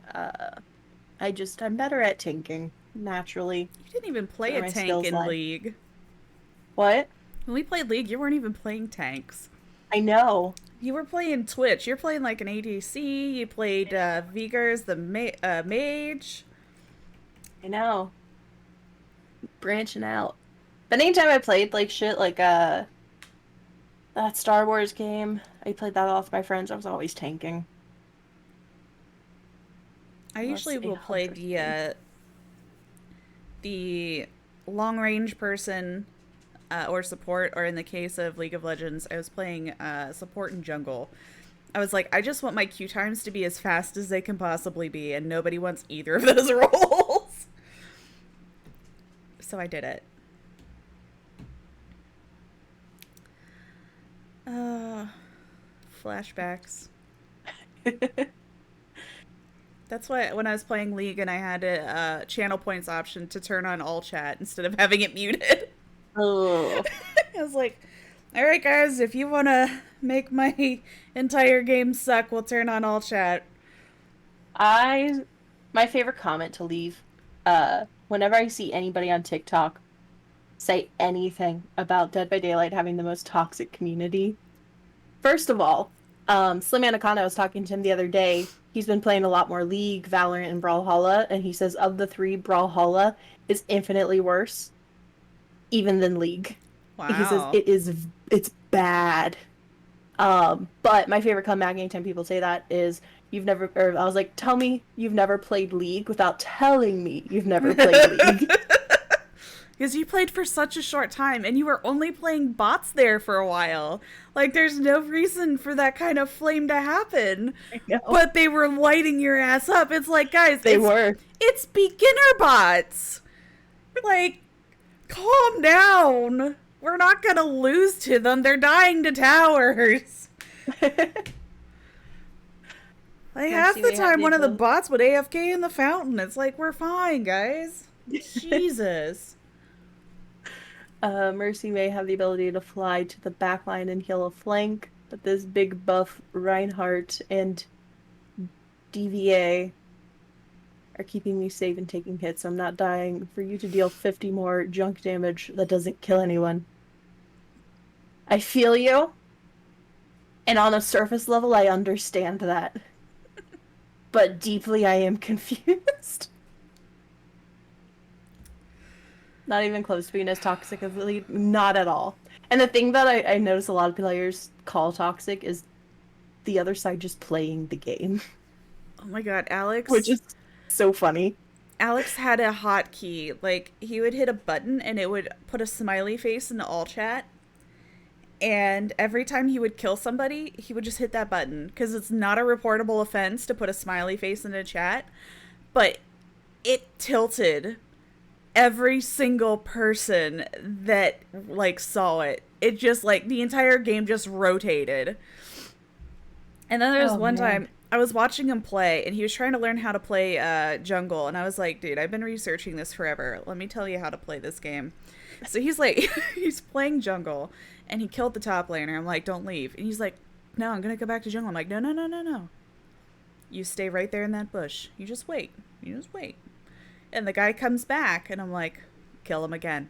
I'm better at tanking, naturally. You didn't even play a tank in League. What? When we played League, you weren't even playing tanks. I know. You were playing Twitch. You're playing like an ADC. You played Vigors, the mage. I know. Branching out. But anytime I played like shit, like that Star Wars game, I played that off with my friends. I was always tanking. I usually will play the long range person or support, or in the case of League of Legends, I was playing support and jungle. I was like, I just want my queue times to be as fast as they can possibly be, and nobody wants either of those roles. So I did it. Flashbacks. That's why when I was playing League and I had a channel points option to turn on all chat instead of having it muted. Oh. I was like, alright guys, if you want to make my entire game suck, we'll turn on all chat. My favorite comment to leave, whenever I see anybody on TikTok say anything about Dead by Daylight having the most toxic community. First of all, Slim Anaconda, I was talking to him the other day. He's been playing a lot more League, Valorant, and Brawlhalla, and he says of the three, Brawlhalla is infinitely worse, even than League. Wow. He says it's bad. But my favorite comeback anytime people say that is, I was like, tell me you've never played League without telling me you've never played League. Because you played for such a short time, and you were only playing bots there for a while. Like, there's no reason for that kind of flame to happen. I know. But they were lighting your ass up. It's like, guys, it's beginner bots. Like, calm down. We're not gonna lose to them. They're dying to towers. Like, half the time, one of the bots would AFK in the fountain. It's like, we're fine, guys. Jesus. Mercy may have the ability to fly to the back line and heal a flank, but this big buff Reinhardt and DVA are keeping me safe and taking hits. I'm not dying for you to deal 50 more junk damage that doesn't kill anyone. I feel you. And on a surface level, I understand that. But deeply, I am confused. Not even close to being as toxic as the lead. Not at all. And the thing that I notice a lot of players call toxic is the other side just playing the game. Oh my god, Alex. Which is so funny. Alex had a hotkey. Like, he would hit a button and it would put a smiley face in the all chat. And every time he would kill somebody, he would just hit that button. Because it's not a reportable offense to put a smiley face in a chat. But it tilted every single person that, like, saw it. It just, like, the entire game just rotated. And then there was one time, I was watching him play, and he was trying to learn how to play jungle. And I was like, dude, I've been researching this forever. Let me tell you how to play this game. So he's like, he's playing jungle, and he killed the top laner. I'm like, don't leave. And he's like, no, I'm going to go back to jungle. I'm like, no, no, no, no, no. You stay right there in that bush. You just wait. You just wait. And the guy comes back, and I'm like, kill him again.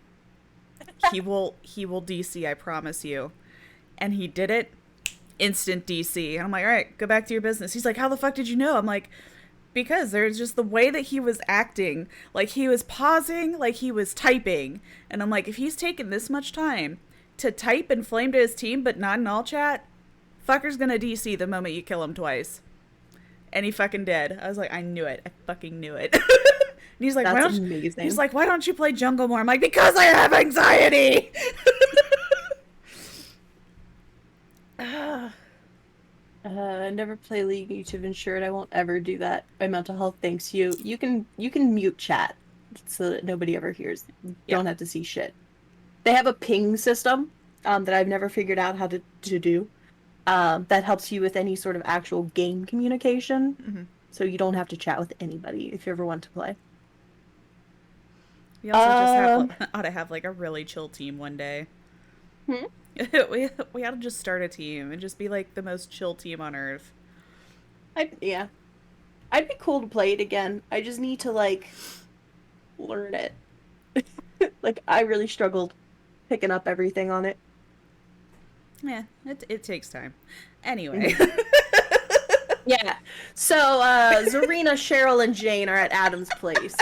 He will DC, I promise you. And he did it. Instant DC. And I'm like, all right, go back to your business. He's like, how the fuck did you know? I'm like, because there's just the way that he was acting. Like, he was pausing, like he was typing. And I'm like, if he's taken this much time to type and flame to his team, but not in all chat, fucker's gonna DC the moment you kill him twice. And he fucking did. I was like, I knew it. I fucking knew it. And he's like, that's amazing. He's like, why don't you play jungle more? I'm like, because I have anxiety. I never play League YouTube insured. I won't ever do that. My mental health thanks you. You can mute chat so that nobody ever hears. You don't have to see shit. They have a ping system that I've never figured out how to do. That helps you with any sort of actual game communication. Mm-hmm. So you don't have to chat with anybody if you ever want to play. We also just ought to have like a really chill team one day. We ought to just start a team and just be like the most chill team on earth. I'd be cool to play it again. I just need to like learn it. Like, I really struggled picking up everything on it. Yeah, it takes time. Anyway. Yeah. So Zarina, Cheryl, and Jane are at Adam's place.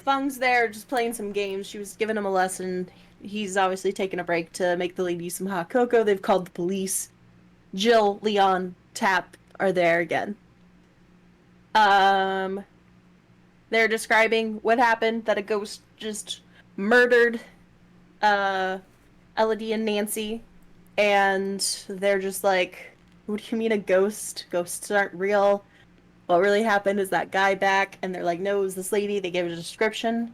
Fung's there just playing some games. She was giving him a lesson. He's obviously taking a break to make the ladies some hot cocoa. They've called the police. Jill, Leon, Tap are there again. They're describing what happened, that a ghost just murdered Elodie and Nancy. And they're just like, what do you mean a ghost? Ghosts aren't real. What really happened is that guy back. And they're like, no, it was this lady. They gave it a description.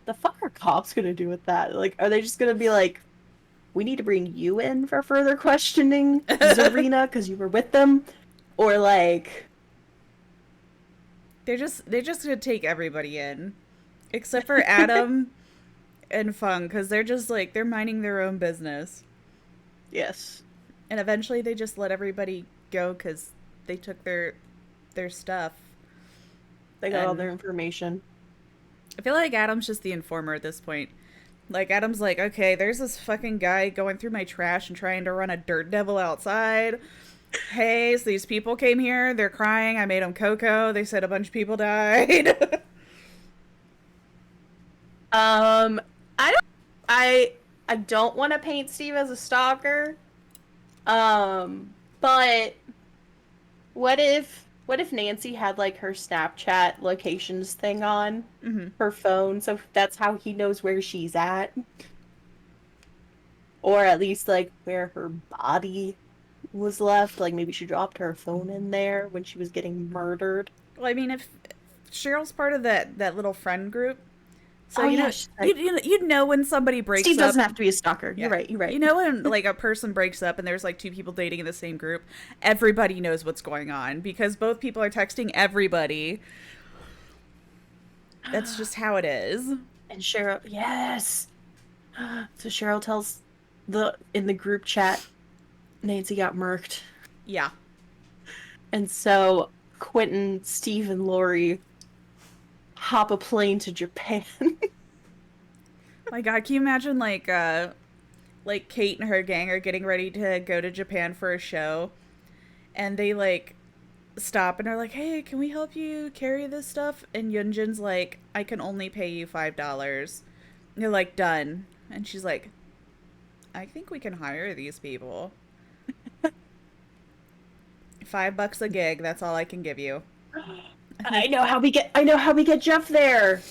The fuck are cops gonna do with that? Like, are they just gonna be like, we need to bring you in for further questioning, Zarina, because you were with them? Or like... They're just gonna take everybody in. Except for Adam and Fung, because they're just like, they're minding their own business. Yes. And eventually they just let everybody go because they took their stuff. They got all their information. I feel like Adam's just the informer at this point. Like, Adam's like, okay, there's this fucking guy going through my trash and trying to run a dirt devil outside. Hey, so these people came here. They're crying. I made them cocoa. They said a bunch of people died. I don't want to paint Steve as a stalker. But what if Nancy had like her Snapchat locations thing on her phone, so that's how he knows where she's at? Or at least like where her body was left. Like maybe she dropped her phone in there when she was getting murdered. Well, I mean, if Cheryl's part of that little friend group, so you'd know when somebody breaks up. Steve doesn't have to be a stalker. Yeah. You're right. You know when like a person breaks up and there's like two people dating in the same group, everybody knows what's going on because both people are texting everybody. That's just how it is. And Cheryl, yes. So Cheryl tells in the group chat, Nancy got murked. Yeah. And so Quentin, Steve, and Lori hop a plane to Japan. My God, can you imagine like Kate and her gang are getting ready to go to Japan for a show, and they like stop and are like, "Hey, can we help you carry this stuff?" And Yunjin's like, "I can only pay you $5." And they're like, "Done." And she's like, "I think we can hire these people. $5 a gig. That's all I can give you." I know how we get Jeff there.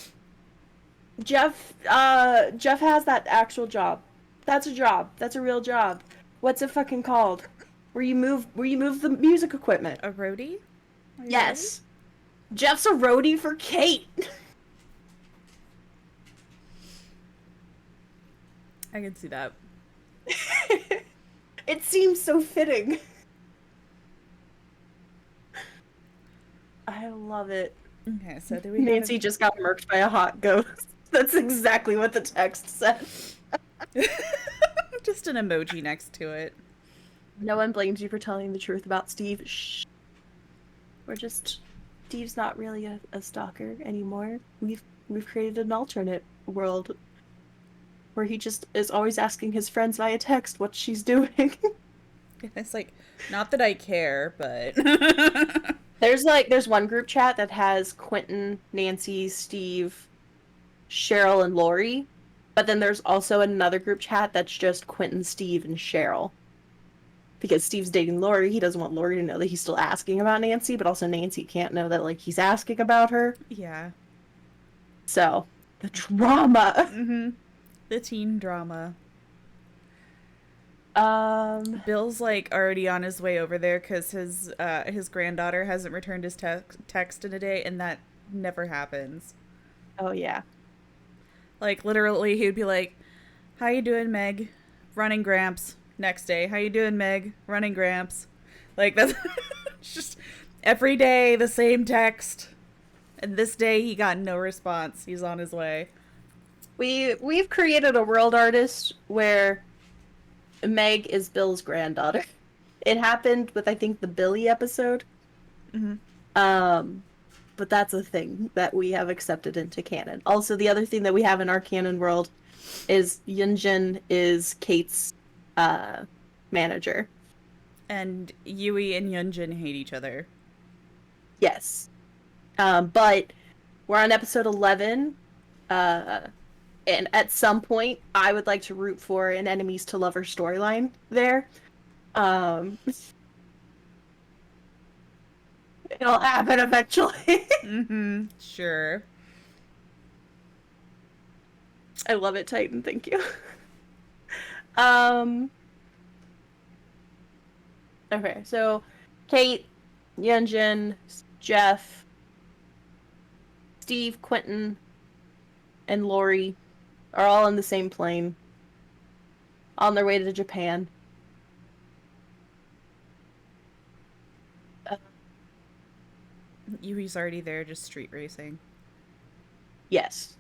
Jeff has that actual job. That's a job. That's a real job. What's it fucking called? Where you move the music equipment. A roadie? Yes. Jeff's a roadie for Kate. I can see that. It seems so fitting. I love it. Okay, so do we Nancy just got murked by a hot ghost. That's exactly what the text said. just an emoji next to it. No one blames you for telling the truth about Steve. Shh. Steve's not really a stalker anymore. We've created an alternate world where he just is always asking his friends via text what she's doing. It's like, not that I care, but There's one group chat that has Quentin, Nancy, Steve, Cheryl, and Lori. But then there's also another group chat that's just Quentin, Steve, and Cheryl. Because Steve's dating Lori, he doesn't want Lori to know that he's still asking about Nancy, but also Nancy can't know that like he's asking about her. yeah. So, the drama. Mm-hmm. The teen drama. Bill's like already on his way over there because his granddaughter hasn't returned his text in a day, and that never happens. Oh yeah. Like literally, he would be like, "How you doing, Meg? Running Gramps." Next day, "How you doing, Meg? Running Gramps." Like that's just every day the same text. And this day he got no response. He's on his way. We've created a world artist where Meg is Bill's granddaughter. It happened with I think the Billy episode. Mm-hmm. But that's a thing that we have accepted into canon. Also, the other thing that we have in our canon world is Yunjin is Kate's manager. And Yui and Yunjin hate each other. Yes. But we're on episode 11. And at some point, I would like to root for an enemies to lover storyline there. It'll happen eventually. Mm-hmm. Sure. I love it, Titan. Thank you. Okay, so Kate, Yunjin, Jeff, Steve, Quentin, and Lori are all on the same plane on their way to Japan. Yui's already there, just street racing. Yes.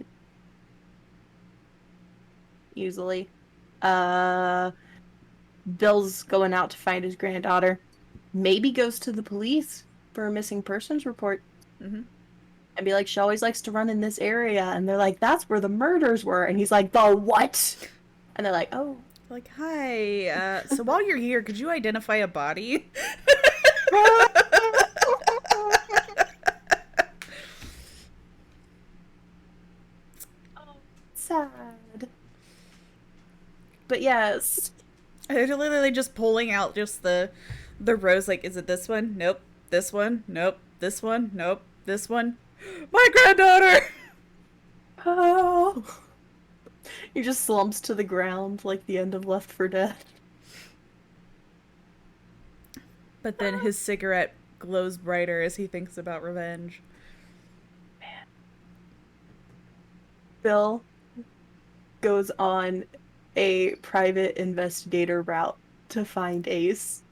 Usually. Bill's going out to find his granddaughter. Maybe goes to the police for a missing persons report. Mm-hmm. And be like, she always likes to run in this area. And they're like, that's where the murders were. And he's like, the what? And they're like, oh. Like, hi, so while you're here, could you identify a body? Oh, sad. But yes. They're literally just pulling out just the rows, like, is it this one? Nope. This one? Nope. This one? Nope. This one? My granddaughter! Oh. He just slumps to the ground like the end of Left 4 Dead. But then his cigarette glows brighter as he thinks about revenge. Man. Bill goes on a private investigator route to find Ace.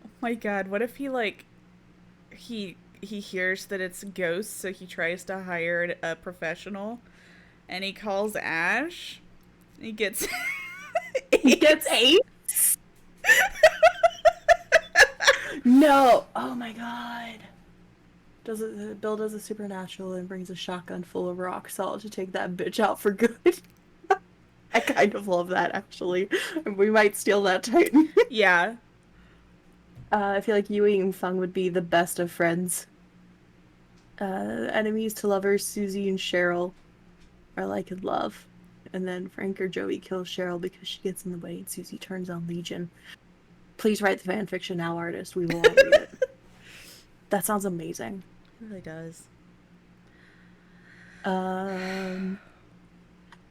Oh my God, what if he, like, he hears that it's ghosts, so he tries to hire a professional, and he calls Ash. He gets He gets Ace? No! Oh my god. Bill does a supernatural and brings a shotgun full of rock salt to take that bitch out for good. I kind of love that, actually. We might steal that Titan. Yeah. I feel like Yui and Feng would be the best of friends. Enemies to lovers, Susie and Cheryl are like in love. And then Frank or Joey kills Cheryl because she gets in the way and Susie turns on Legion. Please write the fanfiction now, artist. We will all read it. That sounds amazing. It really does.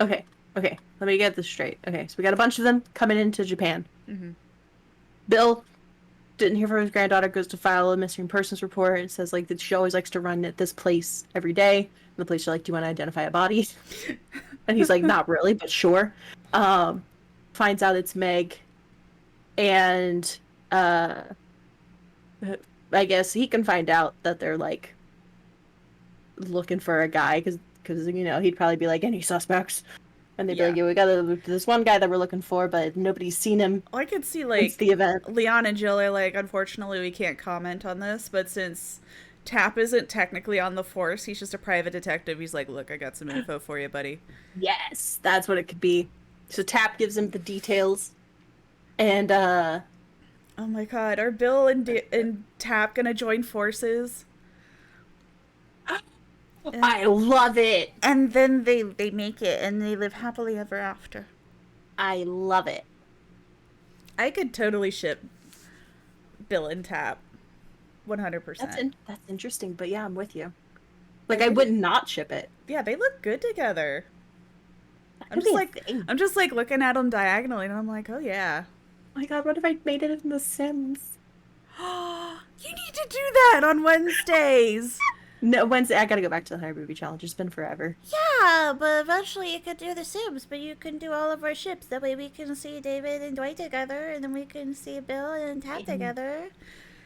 Okay. Let me get this straight. Okay, so we got a bunch of them coming into Japan. Mm-hmm. Bill didn't hear from his granddaughter, goes to file a missing persons report. It says, like, that she always likes to run at this place every day. And the police are like, do you want to identify a body? And he's like, not really, but sure. Finds out it's Meg. And I guess he can find out that they're, like, looking for a guy. Because you know, he'd probably be like, any suspects? And they'd be like, yeah, we got this one guy that we're looking for, but nobody's seen him. Well, I could see, like, the event. Leon and Jill are like, unfortunately, we can't comment on this, but since Tap isn't technically on the force, he's just a private detective, he's like, look, I got some info for you, buddy. Yes, that's what it could be. So Tap gives him the details. And, oh my god, are Bill and Tap gonna join forces? I love it. And then they make it and they live happily ever after. I love it. I could totally ship Bill and Tap. 100%. That's interesting, but yeah, I'm with you. Like, I would not ship it. Yeah, they look good together. I'm just like looking at them diagonally and I'm like, oh yeah. Oh my god, what if I made it in The Sims? You need to do that on Wednesdays. No, Wednesday, I gotta go back to the 100 Movie Challenge. It's been forever. Yeah, but eventually you could do The Sims, but you can do all of our ships. That way we can see David and Dwight together, and then we can see Bill and Tap together.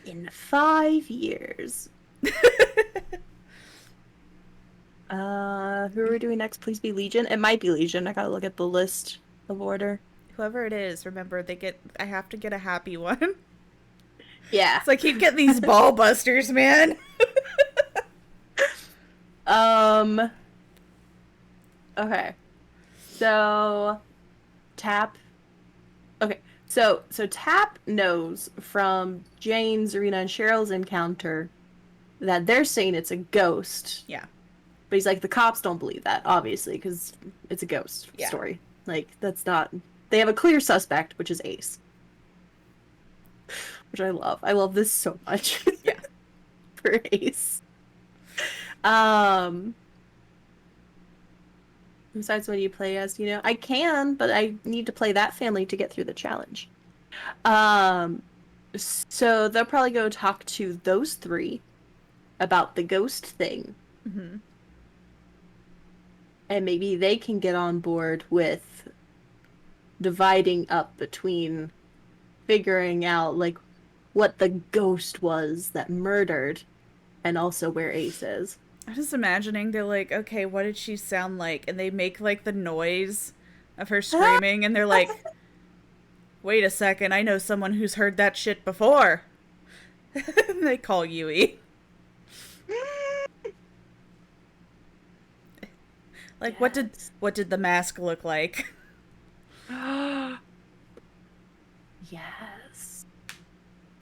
In 5 years. Who are we doing next? Please be Legion. It might be Legion. I gotta look at the list of order. Whoever it is, remember, I have to get a happy one. Yeah. So I keep getting these ball busters, man. Okay. So Tap. Okay. So Tap knows from Jane, Zarina, and Cheryl's encounter that they're saying it's a ghost. Yeah. But he's like, the cops don't believe that, obviously, because it's a ghost story. Like, that's not... They have a clear suspect, which is Ace. Which I love. I love this so much. Yeah. For Ace. Besides, when you play as, you know, I can, but I need to play that family to get through the challenge. So they'll probably go talk to those three about the ghost thing. Mm-hmm. And maybe they can get on board with dividing up between figuring out, like, what the ghost was that murdered and also where Ace is. I'm just imagining they're like, okay, what did she sound like? And they make, like, the noise of her screaming, and they're like, wait a second, I know someone who's heard that shit before. And they call Yui. Like, yes. What did the mask look like? Yes.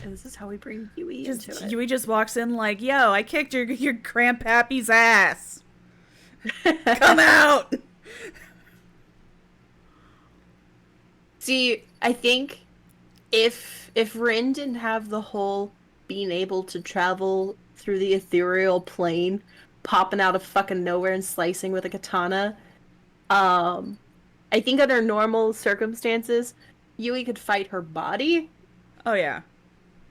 And this is how we bring Yui into it. Yui just walks in like, yo, I kicked your grandpappy's ass. Come out! See, I think if Rin didn't have the whole being able to travel through the ethereal plane, popping out of fucking nowhere and slicing with a katana, I think under normal circumstances, Yui could fight her body. Oh, yeah.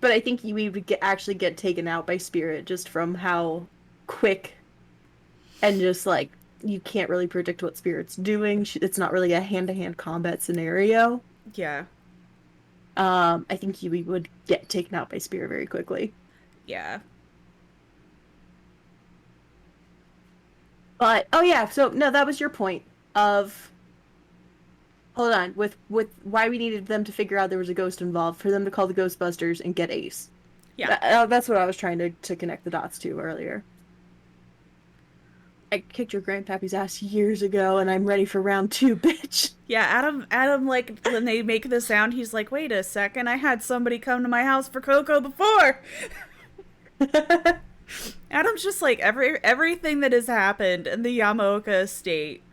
But I think Yui would actually get taken out by Spirit just from how quick and just, like, you can't really predict what Spirit's doing. It's not really a hand-to-hand combat scenario. Yeah. I think Yui would get taken out by Spirit very quickly. Yeah. But, oh yeah, so, no, that was your point of... Hold on, with why we needed them to figure out there was a ghost involved, for them to call the Ghostbusters and get Ace. Yeah. That's what I was trying to connect the dots to earlier. I kicked your grandpappy's ass years ago, and I'm ready for round two, bitch. Yeah, Adam, like, when they make the sound, he's like, wait a second, I had somebody come to my house for cocoa before. Adam's just like, everything that has happened in the Yamaoka estate,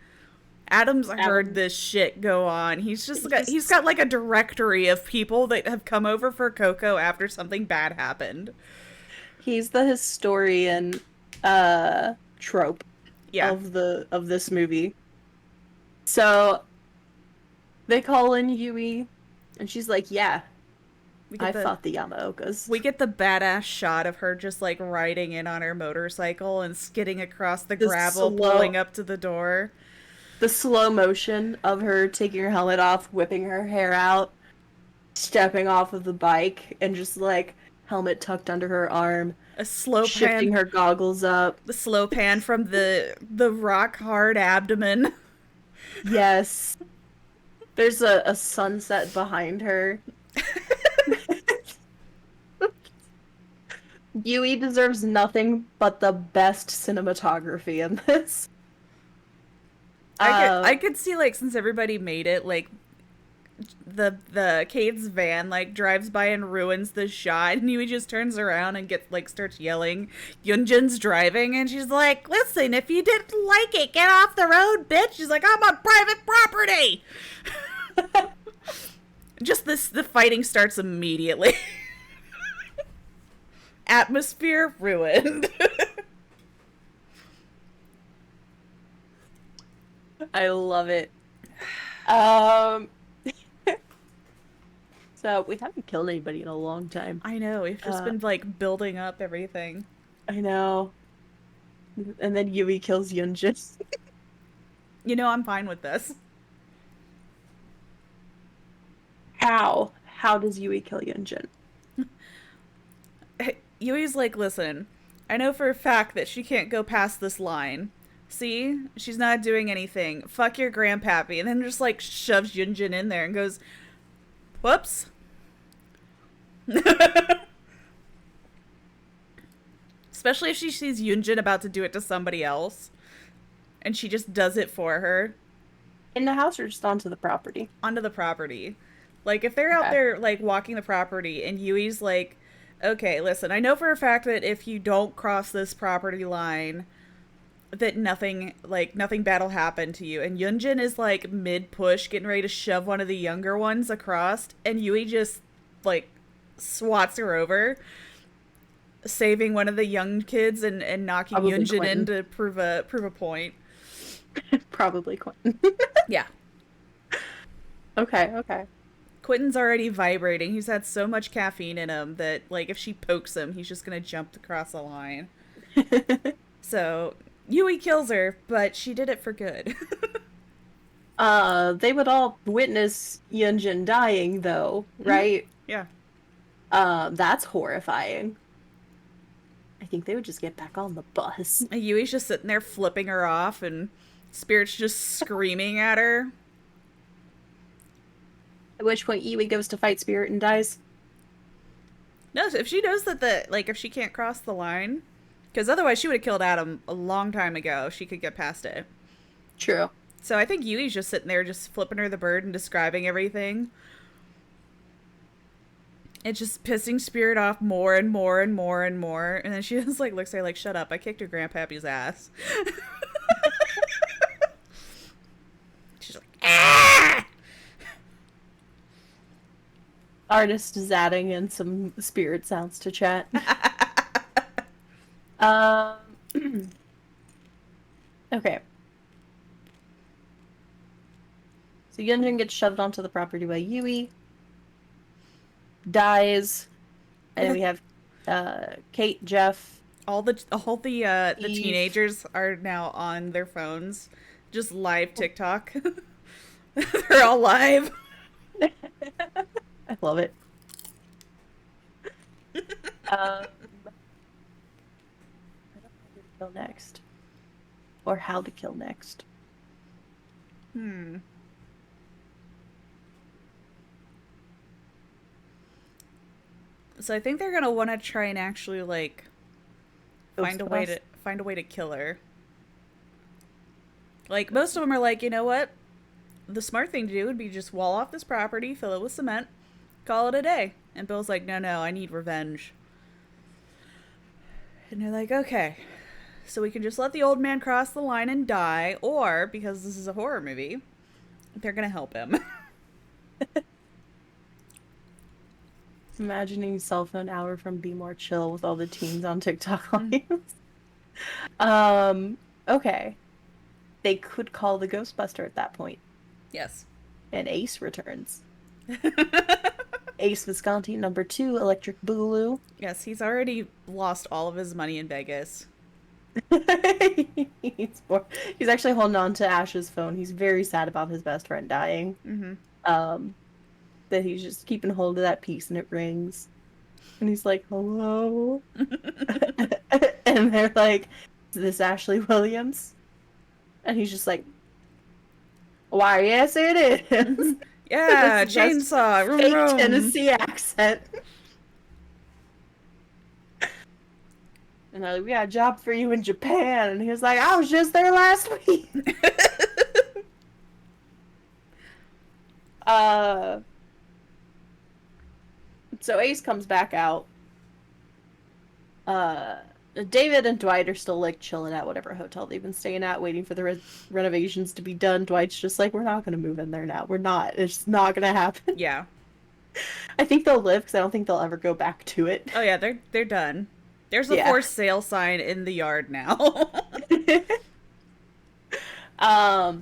Adam's heard Adam, this shit go on. He's he's got like a directory of people that have come over for cocoa after something bad happened. he's the historian trope Yeah. of this movie. So they call in Yui, and she's like, "Yeah, We I get the fought the Yamaokas." we get the badass shot of her just like riding in on her motorcycle and skidding across the The gravel, pulling slow, up to the door. the slow motion of her taking her helmet off, whipping her hair out, stepping off of the bike, and just like helmet tucked under her arm, A slow pan, shifting her goggles up. the slow pan from the rock hard abdomen. Yes, there's a sunset behind her. Yui deserves nothing but the best cinematography in this. I could see, like, since everybody made it, like, the Kate's van like drives by and ruins the shot, and Yui just turns around and starts yelling. Yunjin's driving, and she's like, "Listen, if you didn't like it, get off the road, bitch." She's like, "I'm on private property." Just the fighting starts immediately. Atmosphere ruined. I love it. Um, so we haven't killed anybody in a long time. I know, we've just been like building up everything. I know. And then Yui kills Yunjin. You know, I'm fine with this. How? How does Yui kill Yunjin? Yui's like, "Listen, I know for a fact that she can't go past this line. See? She's not doing anything. Fuck your grandpappy." And then just like shoves Yunjin in there and goes, "Whoops." Especially if she sees Yunjin about to do it to somebody else. And she just does it for her. In the house or just onto the property? Onto the property. Like, if they're out there, like, walking the property, and Yui's like, "Okay, listen, I know for a fact that if you don't cross this property line, that nothing bad'll happen to you." And Yunjin is, like, mid-push, getting ready to shove one of the younger ones across, and Yui just, like, swats her over, saving one of the young kids and knocking Probably Yunjin Quentin. in to prove a point. Probably Quentin. Yeah. Okay. Quentin's already vibrating. He's had so much caffeine in him that, like, if she pokes him, he's just gonna jump across the line. So, Yui kills her, but she did it for good. They would all witness Yunjin dying, though, right? Yeah. That's horrifying. I think they would just get back on the bus. And Yui's just sitting there flipping her off, and Spirit's just screaming at her. At which point Yui goes to fight Spirit and dies. No, if she knows that if she can't cross the line, because otherwise she would have killed Adam a long time ago if she could get past it. True. So I think Yui's just sitting there just flipping her the bird and describing everything. It's just pissing Spirit off more and more and more and more. And then she just like looks at her like, "Shut up, I kicked your grandpappy's ass." She's like, "Ah!" Artist is adding in some Spirit sounds to chat. Um, okay. So Yunjin gets shoved onto the property by Yui. Dies. And then we have Kate, Jeff. All the Eve. teenagers are now on their phones, just live TikTok. They're all live. I love it. I don't know who to kill next. Or how to kill next. So I think they're gonna want to try and actually like Ghost find a way to kill her. Like most of them are like, you know what? The smart thing to do would be just wall off this property, fill it with cement, call it a day. And Bill's like, no, no, I need revenge. And they're like, okay, so we can just let the old man cross the line and die, or because this is a horror movie, they're gonna help him. Imagining cell phone hour from Be More Chill with all the teens on TikTok lives. Okay. They could call the Ghostbuster at that point. Yes. And Ace returns. Ace Visconti, number 2, Electric Boogaloo. Yes, he's already lost all of his money in Vegas. He's actually holding on to Ash's phone. He's very sad about his best friend dying. Mm-hmm. That he's just keeping hold of that piece and it rings. And he's like, hello? And they're like, is this Ashley Williams? And he's just like, why, yes it is. Yeah, chainsaw. Vroom, Fake vroom. Tennessee accent. And they're like, we got a job for you in Japan. And he was like, I was just there last week. So Ace comes back out. David and Dwight are still like chilling at whatever hotel they've been staying at, waiting for the renovations to be done. Dwight's just like, we're not going to move in there now. We're not. It's not going to happen. Yeah. I think they'll live because I don't think they'll ever go back to it. Oh yeah, they're done. There's a for sale sign in the yard now. But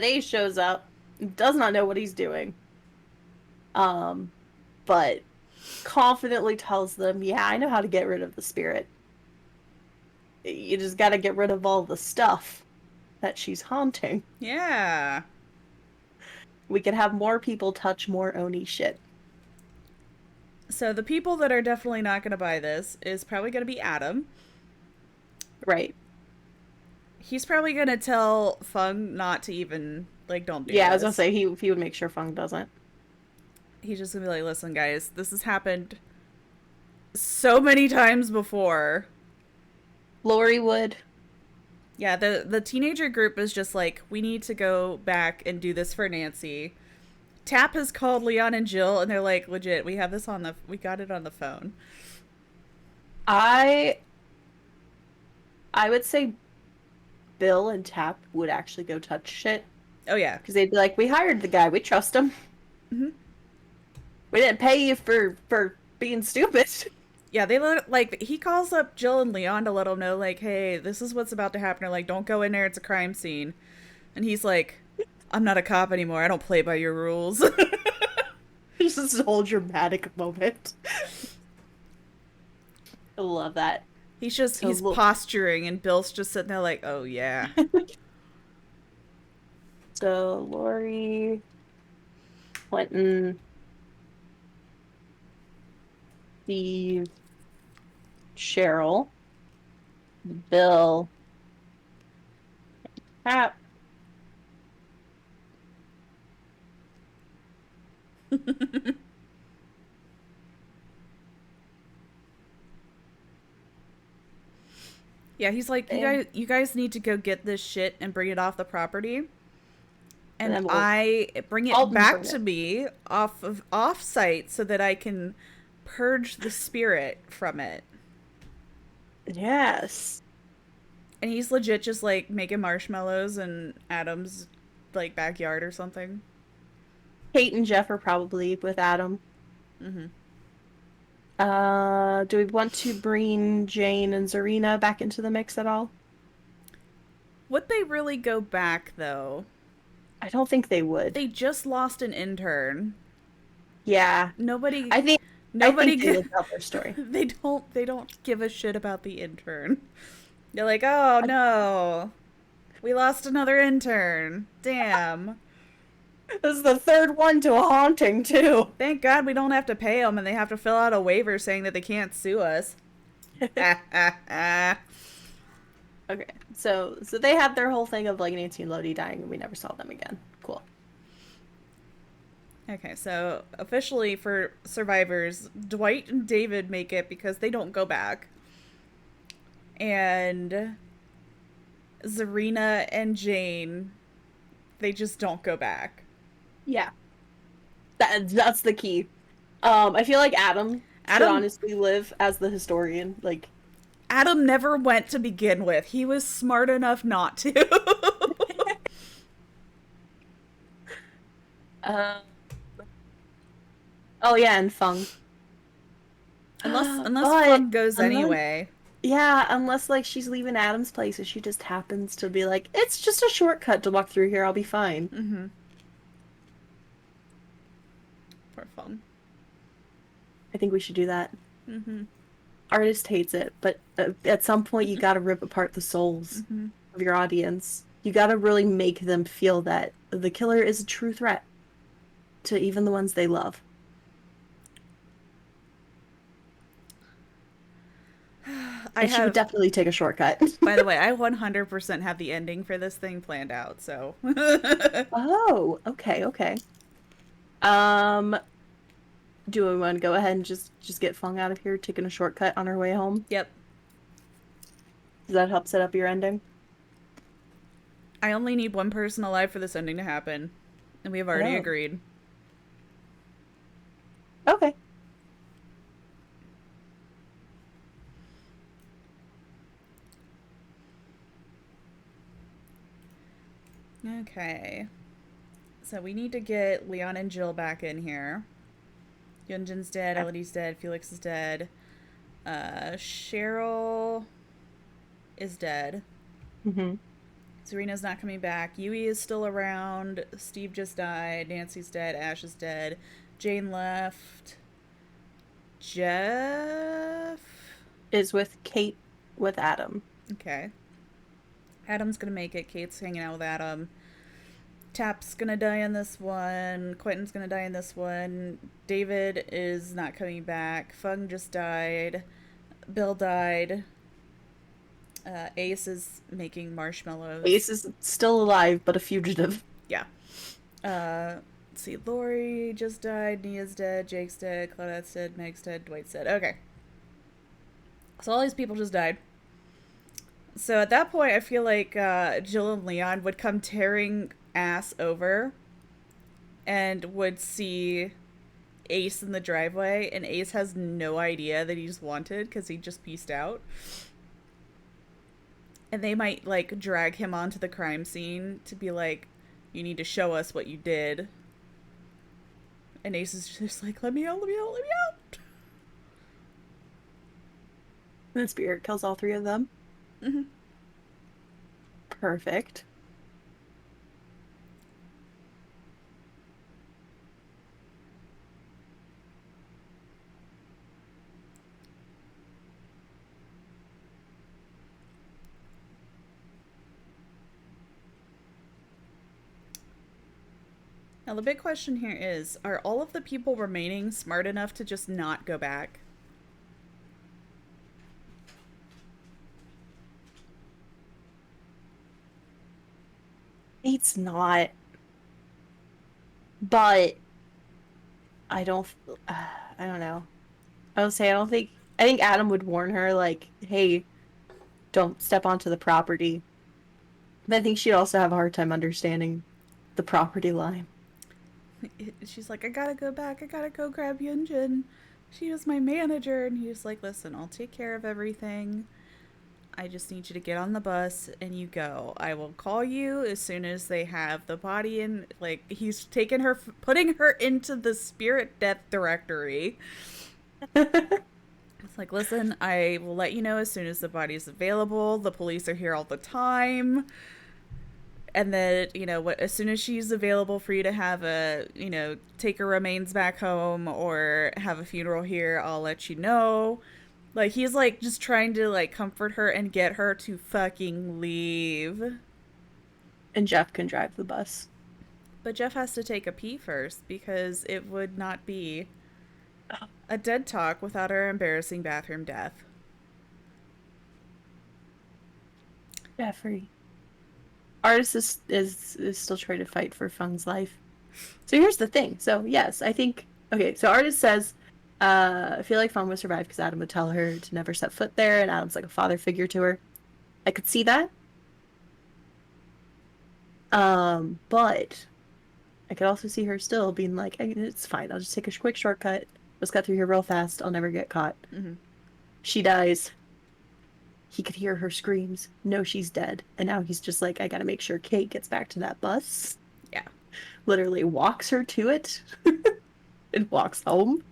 Ace shows up, does not know what he's doing. But confidently tells them, yeah, I know how to get rid of the spirit. You just gotta get rid of all the stuff that she's haunting. Yeah. We can have more people touch more Oni shit. So the people that are definitely not going to buy this is probably going to be Adam. Right. He's probably going to tell Fung not to even, like, don't do this. Yeah, I was gonna say, he would make sure Fung doesn't. He's just going to be like, listen, guys, this has happened so many times before. Lori would. Yeah, the teenager group is just like, we need to go back and do this for Nancy. Tap has called Leon and Jill, and they're like, legit, we got it on the phone. I would say Bill and Tap would actually go touch shit. Oh, yeah. Because they'd be like, we hired the guy, we trust him. Mm-hmm. We didn't pay you for being stupid. Yeah, he calls up Jill and Leon to let them know, like, hey, this is what's about to happen. Or, like, don't go in there, it's a crime scene. And he's like, I'm not a cop anymore, I don't play by your rules. Just this whole dramatic moment. I love that. He's posturing, and Bill's just sitting there like, oh, yeah. So, Lori, Clinton, Steve, Cheryl, Bill, Tap. Yeah, he's like, you guys need to go get this shit and bring it off the property. And I bring it back to me off site so that I can purge the spirit from it. Yes. And he's legit just like making marshmallows in Adam's like backyard or something. Kate and Jeff are probably with Adam. Mm-hmm. Do we want to bring Jane and Zarina back into the mix at all? Would they really go back though? I don't think they would. They just lost an intern. Yeah. I think they looked out their story. They don't give a shit about the intern. They're like, oh no, we lost another intern. Damn. This is the third one to a haunting too. Thank God we don't have to pay them, and they have to fill out a waiver saying that they can't sue us. Okay, so they had their whole thing of like Nancy and Lodi dying, and we never saw them again. Cool. Okay, so officially for survivors, Dwight and David make it because they don't go back. And Zarina and Jane, they just don't go back. Yeah, that's the key. I feel like Adam should Adam honestly live as the historian. Like, Adam never went to begin with. He was smart enough not to. uh, oh yeah, and Fung. unless But Fung goes unless, anyway. yeah, unless like she's leaving Adam's place and she just happens to be like, it's just a shortcut to walk through here. I'll be fine. Mm-hmm. Poor Fung. I think we should do that. Mm-hmm. Artist hates it, but at some point you gotta rip apart the souls Mm-hmm. of your audience. You gotta really make them feel that the killer is a true threat to even the ones they love. And she would definitely take a shortcut. By the way, I 100% have the ending for this thing planned out, so. Oh, okay, okay. Um, do we want to go ahead and just get Fung out of here, taking a shortcut on our way home? Yep. Does that help set up your ending? I only need one person alive for this ending to happen, and we have already Oh. agreed. Okay. Okay. So we need to get Leon and Jill back in here. Yunjin's dead, Elodie's dead, Felix is dead. Cheryl is dead. Mm-hmm. Serena's not coming back. Yui is still around. Steve just died. Nancy's dead. Ash is dead. Jane left. Jeff? Is with Kate with Adam. Okay. Adam's gonna make it. Kate's hanging out with Adam. Tap's gonna die in this one. Quentin's gonna die in this one. David is not coming back. Fung just died. Bill died. Ace is making marshmallows. Ace is still alive, but a fugitive. Yeah. Let's see. Lori just died. Nia's dead. Jake's dead. Claudette's dead. Meg's dead. Dwight's dead. Okay. So all these people just died. So at that point, I feel like Jill and Leon would come tearing ass over and would see Ace in the driveway, and Ace has no idea that he's wanted because he just pieced out. And they might, like, drag him onto the crime scene to be like, you need to show us what you did. And Ace is just like, let me out, let me out, let me out. And the spirit kills all three of them. Mm-hmm. Perfect. Now, the big question here is, are all of the people remaining smart enough to just not go back? It's not. But I don't. I don't know. I would say I don't think. I think Adam would warn her, like, "Hey, don't step onto the property." But I think she'd also have a hard time understanding the property line. She's like, I gotta go back, I gotta go grab Yunjin. She was my manager. And he's like, listen, I'll take care of everything. I just need you to get on the bus and you go. I will call you as soon as they have the body in. Like, he's taken her, putting her into the spirit death directory. It's like, listen, I will let you know as soon as the body is available. The police are here all the time. And then, you know, as soon as she's available for you to have take her remains back home or have a funeral here, I'll let you know. Like, he's, like, just trying to, like, comfort her and get her to fucking leave. And Jeff can drive the bus. But Jeff has to take a pee first because it would not be a dead talk without our embarrassing bathroom death. Jeffrey. Artist is still trying to fight for Fung's life. So here's the thing. So yes, I think okay. So artist says, I feel like Fawn would survive because Adam would tell her to never set foot there, and Adam's like a father figure to her. I could see that. But I could also see her still being like, it's fine. I'll just take a quick shortcut. Let's cut through here real fast. I'll never get caught. Mm-hmm. She dies. He could hear her screams. No, she's dead. And now he's just like, I gotta make sure Kate gets back to that bus. Yeah. Literally walks her to it and walks home.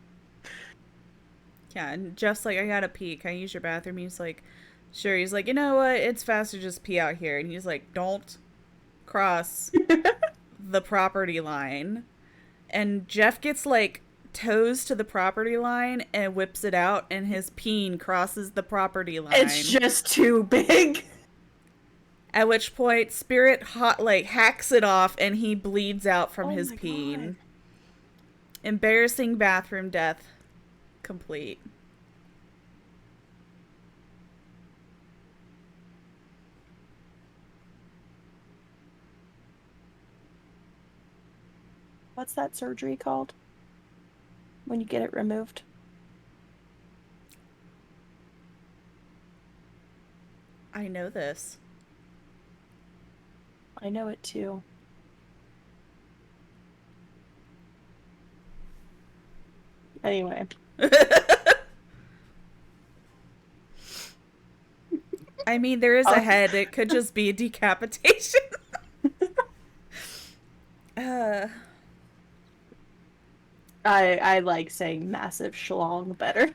Yeah, and Jeff's like, I gotta pee. Can I use your bathroom? He's like, sure. He's like, you know what? It's faster just pee out here. And he's like, don't cross the property line. And Jeff gets like toes to the property line and whips it out, and his peen crosses the property line. It's just too big. At which point, Spirit hacks it off, and he bleeds out from his peen. God. Embarrassing bathroom death complete. What's that surgery called? When you get it removed? I know this. I know it too. Anyway. I mean, there is a head. It could just be a decapitation. I like saying massive schlong better.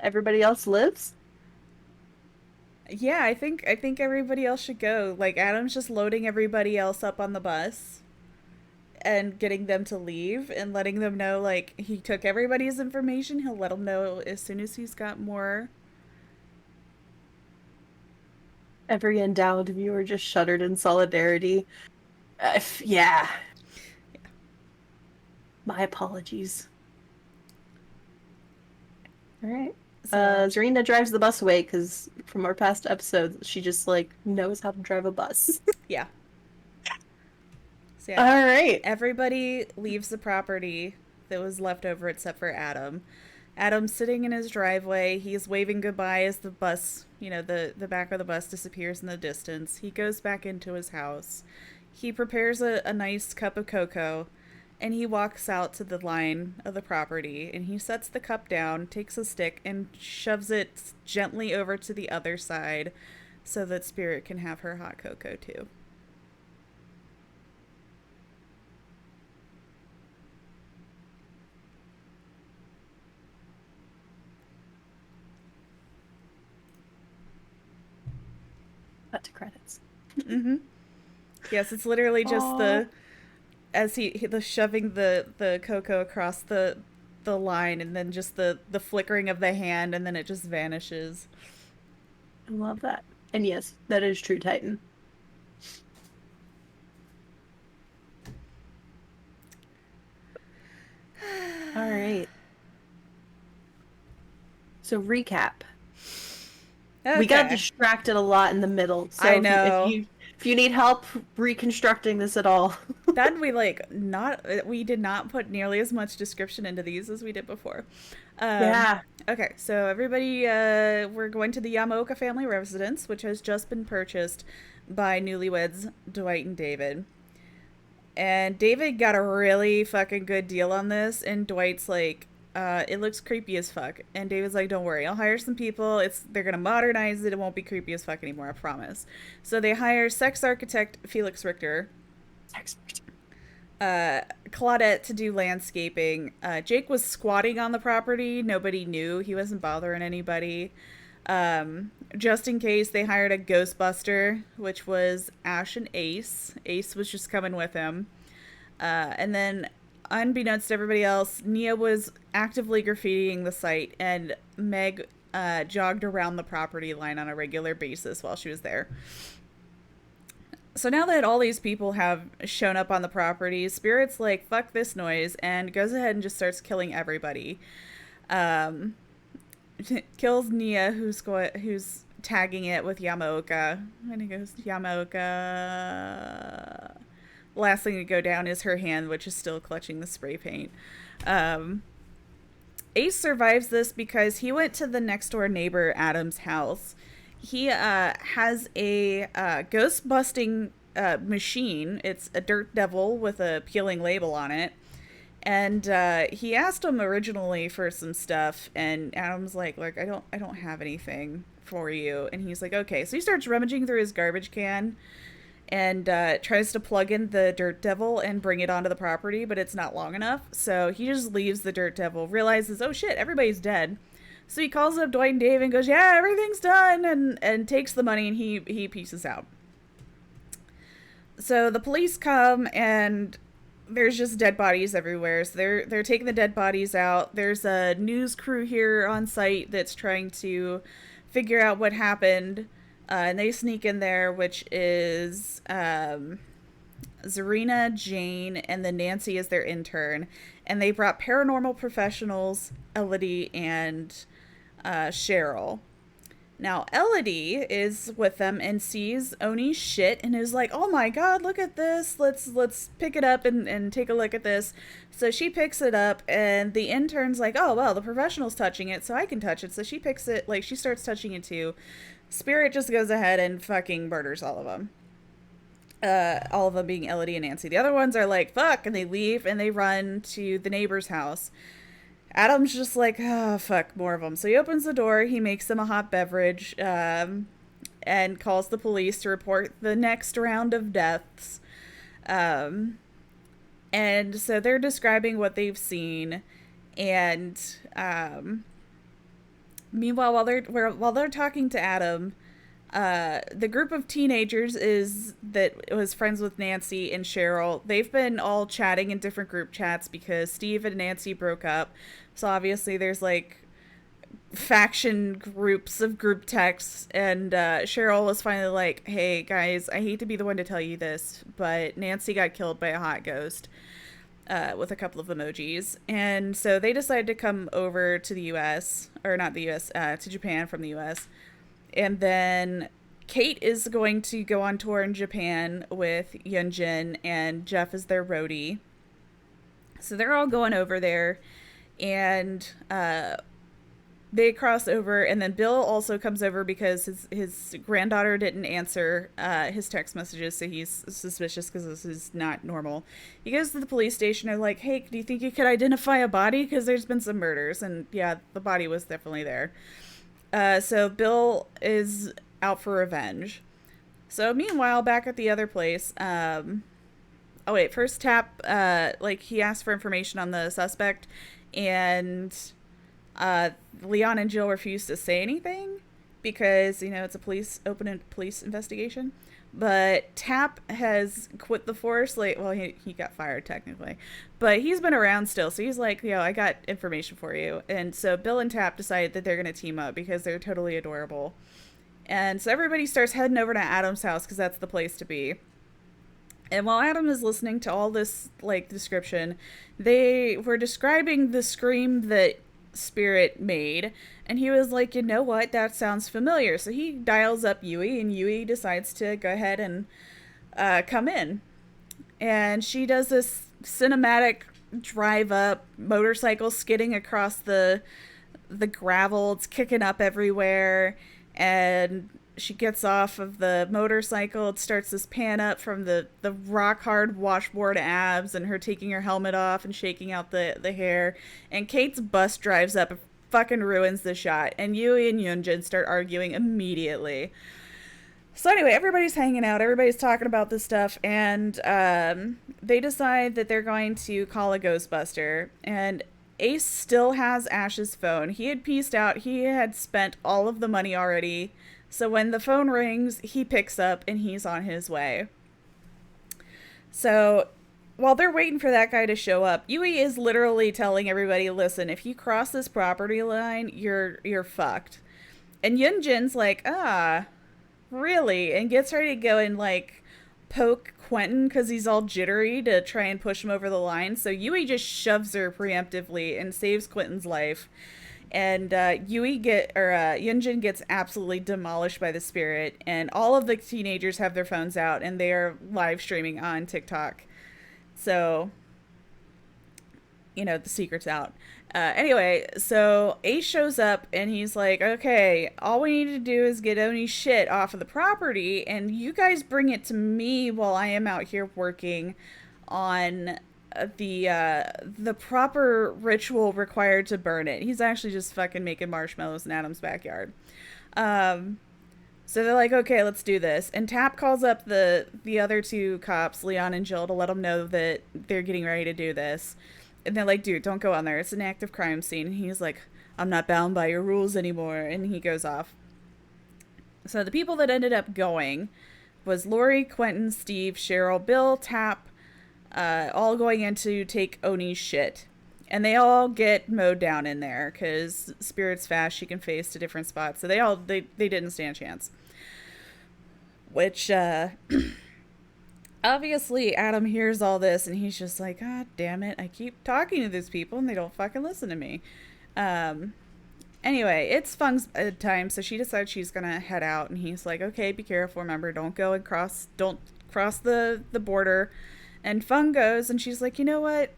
Everybody else lives? Yeah, I think everybody else should go. Like, Adam's just loading everybody else up on the bus and getting them to leave and letting them know, like, he took everybody's information. He'll let them know as soon as he's got more. Every endowed viewer just shuddered in solidarity. Yeah. My apologies. All right. Zarina drives the bus away because from our past episodes, she just like knows how to drive a bus. Yeah. So, yeah. All right. Everybody leaves the property that was left over except for Adam. Adam's sitting in his driveway. He's waving goodbye as the bus, the back of the bus disappears in the distance. He goes back into his house. He prepares a nice cup of cocoa, and he walks out to the line of the property, and he sets the cup down, takes a stick, and shoves it gently over to the other side so that Spirit can have her hot cocoa too. Cut to credits. Mm-hmm. Yes, it's literally just Aww. the shoving the cocoa across the line, and then just the flickering of the hand, and then it just vanishes. I love that. And yes, that is true Titan. All right. So recap. Okay. We got distracted a lot in the middle. So I know. If you need help reconstructing this at all. Then we did not put nearly as much description into these as we did before. Yeah. Okay, so everybody, we're going to the Yamaoka family residence, which has just been purchased by newlyweds Dwight and David. And David got a really fucking good deal on this, and Dwight's like, it looks creepy as fuck. And David's like, don't worry, I'll hire some people. They're gonna modernize it. It won't be creepy as fuck anymore, I promise. So they hire sex architect Felix Richter, Claudette to do landscaping. Jake was squatting on the property. Nobody knew. He wasn't bothering anybody. Just in case, they hired a Ghostbuster, which was Ash and Ace. Ace was just coming with him. And then, unbeknownst to everybody else, Nia was actively graffitiing the site, and Meg jogged around the property line on a regular basis while she was there. So now that all these people have shown up on the property, Spirit's like, fuck this noise, and goes ahead and just starts killing everybody. Kills Nia, who's tagging it with Yamaoka. And he goes, Yamaoka. The last thing to go down is her hand, which is still clutching the spray paint. Ace survives this because he went to the next door neighbor Adam's house. He has a ghost busting machine. It's a dirt devil with a peeling label on it. And he asked him originally for some stuff, and Adam's like, I don't have anything for you. And he's like, okay. So he starts rummaging through his garbage can and tries to plug in the dirt devil and bring it onto the property, but it's not long enough. So he just leaves the dirt devil, realizes, oh shit, everybody's dead. So he calls up Dwight and Dave and goes, yeah, everything's done, and takes the money, and he pieces out. So the police come, and there's just dead bodies everywhere. So they're taking the dead bodies out. There's a news crew here on site that's trying to figure out what happened. And they sneak in there, which is Zarina, Jane, and then Nancy is their intern. And they brought paranormal professionals, Elodie and Cheryl. Now, Elodie is with them and sees Oni's shit and is like, oh my god, look at this. Let's pick it up and take a look at this. So she picks it up, and the intern's like, oh, well, the professional's touching it, so I can touch it. So she picks it, like, she starts touching it too. Spirit just goes ahead and fucking murders all of them. All of them being Elodie and Nancy. The other ones are like, fuck, and they leave and they run to the neighbor's house. Adam's just like, oh, fuck, more of them. So he opens the door, he makes them a hot beverage, and calls the police to report the next round of deaths. And so they're describing what they've seen, and meanwhile, while they're talking to Adam, the group of teenagers that was friends with Nancy and Cheryl, they've been all chatting in different group chats because Steve and Nancy broke up. So obviously there's like faction groups of group texts, and Cheryl was finally like, hey guys, I hate to be the one to tell you this, but Nancy got killed by a hot ghost, with a couple of emojis. And so they decided to come over to the US, or not the US, to Japan from the US. And then Kate is going to go on tour in Japan with Yunjin, and Jeff is their roadie. So they're all going over there, and they cross over, and then Bill also comes over because his granddaughter didn't answer his text messages, so he's suspicious because this is not normal. He goes to the police station and like, hey, do you think you could identify a body? Because there's been some murders, and yeah, the body was definitely there. So Bill is out for revenge. So meanwhile, back at the other place, first Tap, he asked for information on the suspect, and Leon and Jill refuse to say anything because, it's a open police investigation. But Tap has quit the force. He got fired technically, but he's been around still. So he's like, I got information for you. And so Bill and Tap decide that they're going to team up because they're totally adorable. And so everybody starts heading over to Adam's house because that's the place to be. And while Adam is listening to all this, description, they were describing the scream that Spirit made, and he was like, you know what, that sounds familiar. So he dials up Yui, and Yui decides to go ahead and come in. And she does this cinematic drive up, motorcycle skidding across the gravel. It's kicking up everywhere, and she gets off of the motorcycle. It starts this pan up from the rock hard washboard abs, and her taking her helmet off and shaking out the hair. And Kate's bus drives up and fucking ruins the shot. And Yui and Yunjin start arguing immediately. So anyway, everybody's hanging out. Everybody's talking about this stuff. And they decide that they're going to call a Ghostbuster. And Ace still has Ash's phone. He had pieced out. He had spent all of the money already. So when the phone rings, he picks up and he's on his way. So while they're waiting for that guy to show up, Yui is literally telling everybody, listen, if you cross this property line, you're fucked. And Yunjin's like, really? And gets ready to go and poke Quentin because he's all jittery to try and push him over the line. So Yui just shoves her preemptively and saves Quentin's life. And Yunjin gets absolutely demolished by the spirit, and all of the teenagers have their phones out and they are live streaming on TikTok. So, the secret's out. Anyway, so Ace shows up and he's like, okay, all we need to do is get Oni's shit off of the property, and you guys bring it to me while I am out here working on the proper ritual required to burn it. He's actually just fucking making marshmallows in Adam's backyard. So they're like, okay, let's do this. And Tap calls up the other two cops, Leon and Jill, to let them know that they're getting ready to do this. And they're like, dude, don't go on there. It's an active crime scene. And he's like, I'm not bound by your rules anymore. And he goes off. So the people that ended up going was Lori, Quentin, Steve, Cheryl, Bill, Tap, all going in to take Oni's shit. And they all get mowed down in there because Spirit's fast. She can phase to different spots. So they didn't stand a chance. Which, obviously, Adam hears all this and he's just like, God damn it, I keep talking to these people and they don't fucking listen to me. Anyway, it's Fung's time, so she decides she's gonna head out, and he's like, okay, be careful, remember, don't cross the border. And Fung goes, and she's like, you know what?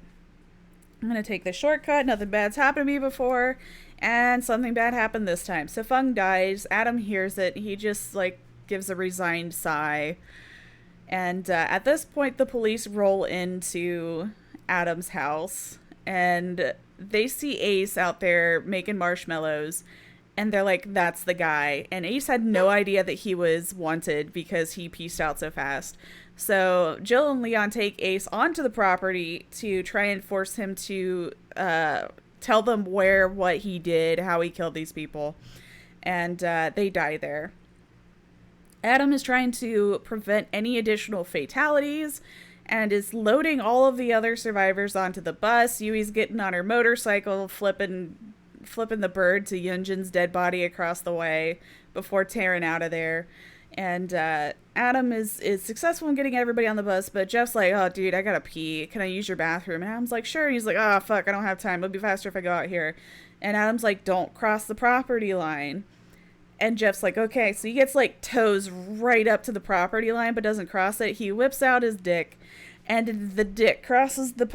I'm gonna take the shortcut, nothing bad's happened to me before, and something bad happened this time. So Fung dies, Adam hears it, he just, like, gives a resigned sigh. And at this point, the police roll into Adam's house, and they see Ace out there making marshmallows, and they're like, that's the guy. And Ace had no idea that he was wanted because he pieced out so fast. So Jill and Leon take Ace onto the property to try and force him to tell them what he did, how he killed these people. And they die there. Adam is trying to prevent any additional fatalities and is loading all of the other survivors onto the bus. Yui's getting on her motorcycle, flipping the bird to Yunjin's dead body across the way before tearing out of there. And Adam is successful in getting everybody on the bus, but Jeff's like, oh, dude, I gotta pee. Can I use your bathroom? And Adam's like, sure. And he's like, oh, fuck, I don't have time. It'll be faster if I go out here. And Adam's like, don't cross the property line. And Jeff's like, okay. So he gets, like, toes right up to the property line, but doesn't cross it. He whips out his dick, and the dick crosses the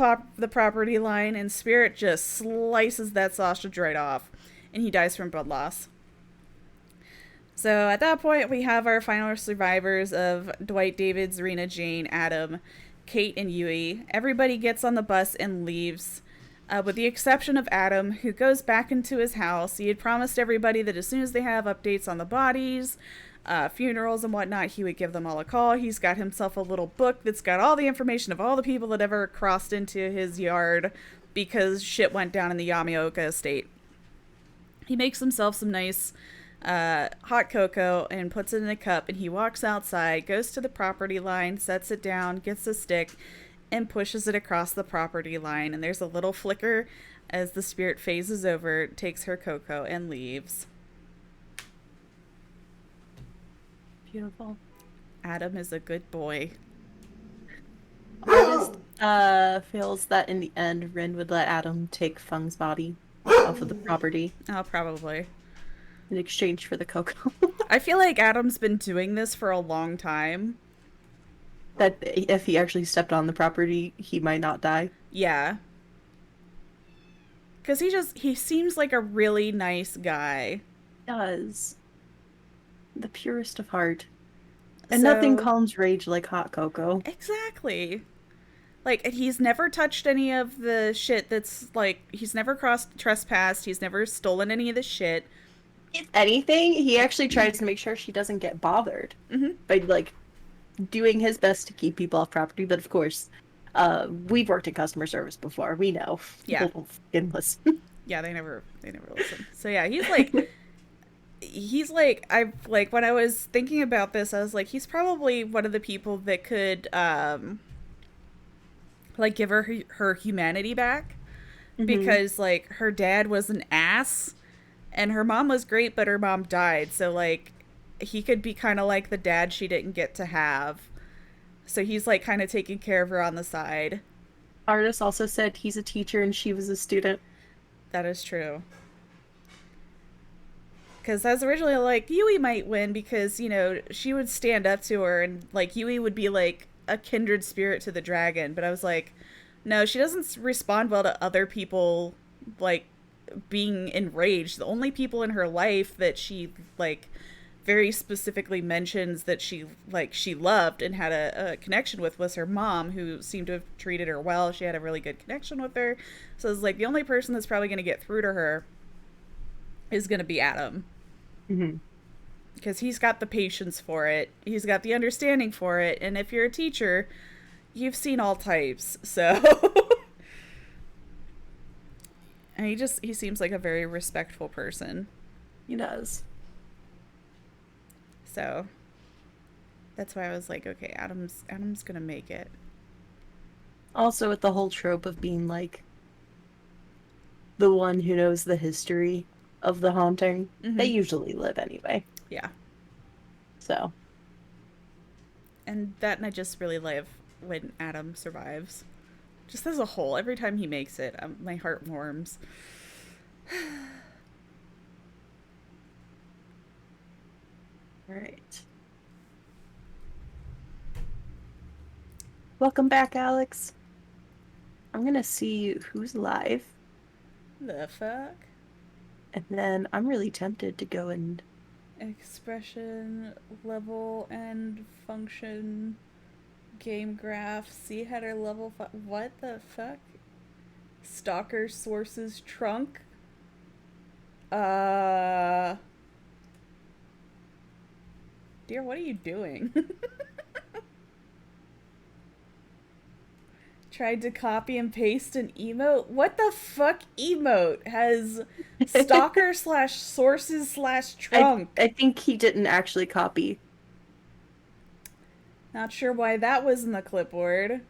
property line, and Spirit just slices that sausage right off. And he dies from blood loss. So at that point, we have our final survivors of Dwight, David, Zarina, Jane, Adam, Kate, and Yui. Everybody gets on the bus and leaves. With the exception of Adam, who goes back into his house. He had promised everybody that as soon as they have updates on the bodies, funerals and whatnot, he would give them all a call. He's got himself a little book that's got all the information of all the people that ever crossed into his yard because shit went down in the Yamaoka estate. He makes himself some nice hot cocoa and puts it in a cup, and he walks outside, goes to the property line, sets it down, gets a stick, and pushes it across the property line, and there's a little flicker as the spirit phases over, takes her cocoa, and leaves. Beautiful. Adam is a good boy. Artist feels that in the end, Rin would let Adam take Fung's body off of the property Oh, probably. in exchange for the cocoa. I feel like Adam's been doing this for a long time. That if he actually stepped on the property, he might not die. Yeah. Because he seems like a really nice guy. Does. The purest of heart. And nothing calms rage like hot cocoa. Exactly. Like, he's never touched any of the shit that's, like, he's never trespassed, he's never stolen any of the shit. If anything, he actually tries to make sure she doesn't get bothered. Mm-hmm. By, like, doing his best to keep people off property, but of course, we've worked in customer service before. We know. Yeah. People don't fucking listen. Yeah, they never listen. So yeah, he's like when I was thinking about this, I was like, he's probably one of the people that could like give her humanity back. Mm-hmm. Because like her dad was an ass and her mom was great, but her mom died. So like he could be kind of like the dad she didn't get to have. So he's like kind of taking care of her on the side. Artist also said he's a teacher and she was a student. That is true. Because I was originally like, Yui might win because, you know, she would stand up to her and, like, Yui would be, like, a kindred spirit to the dragon. But I was like, no, she doesn't respond well to other people, like, being enraged. The only people in her life that she, like, very specifically mentions that she loved and had a connection with was her mom, who seemed to have treated her well. She had a really good connection with her. So it's like the only person that's probably going to get through to her is going to be Adam. Mm-hmm. Because he's got the patience for it, he's got the understanding for it, and if you're a teacher, you've seen all types. So and he seems like a very respectful person. He does. So that's why I was like, okay, Adam's gonna make it. Also, with the whole trope of being like the one who knows the history of the haunting, they usually live anyway. Yeah. So. And I just really love when Adam survives. Just as a whole, every time he makes it, my heart warms. All right. Welcome back, Alex. I'm gonna see who's live. The fuck? And then I'm really tempted to go and... Expression, level, and function, game graph, see header, level, what the fuck? Stalker sources trunk? Dear, what are you doing? Tried to copy and paste an emote? What the fuck emote has stalker slash sources slash trunk? I think he didn't actually copy. Not sure why that was in the clipboard.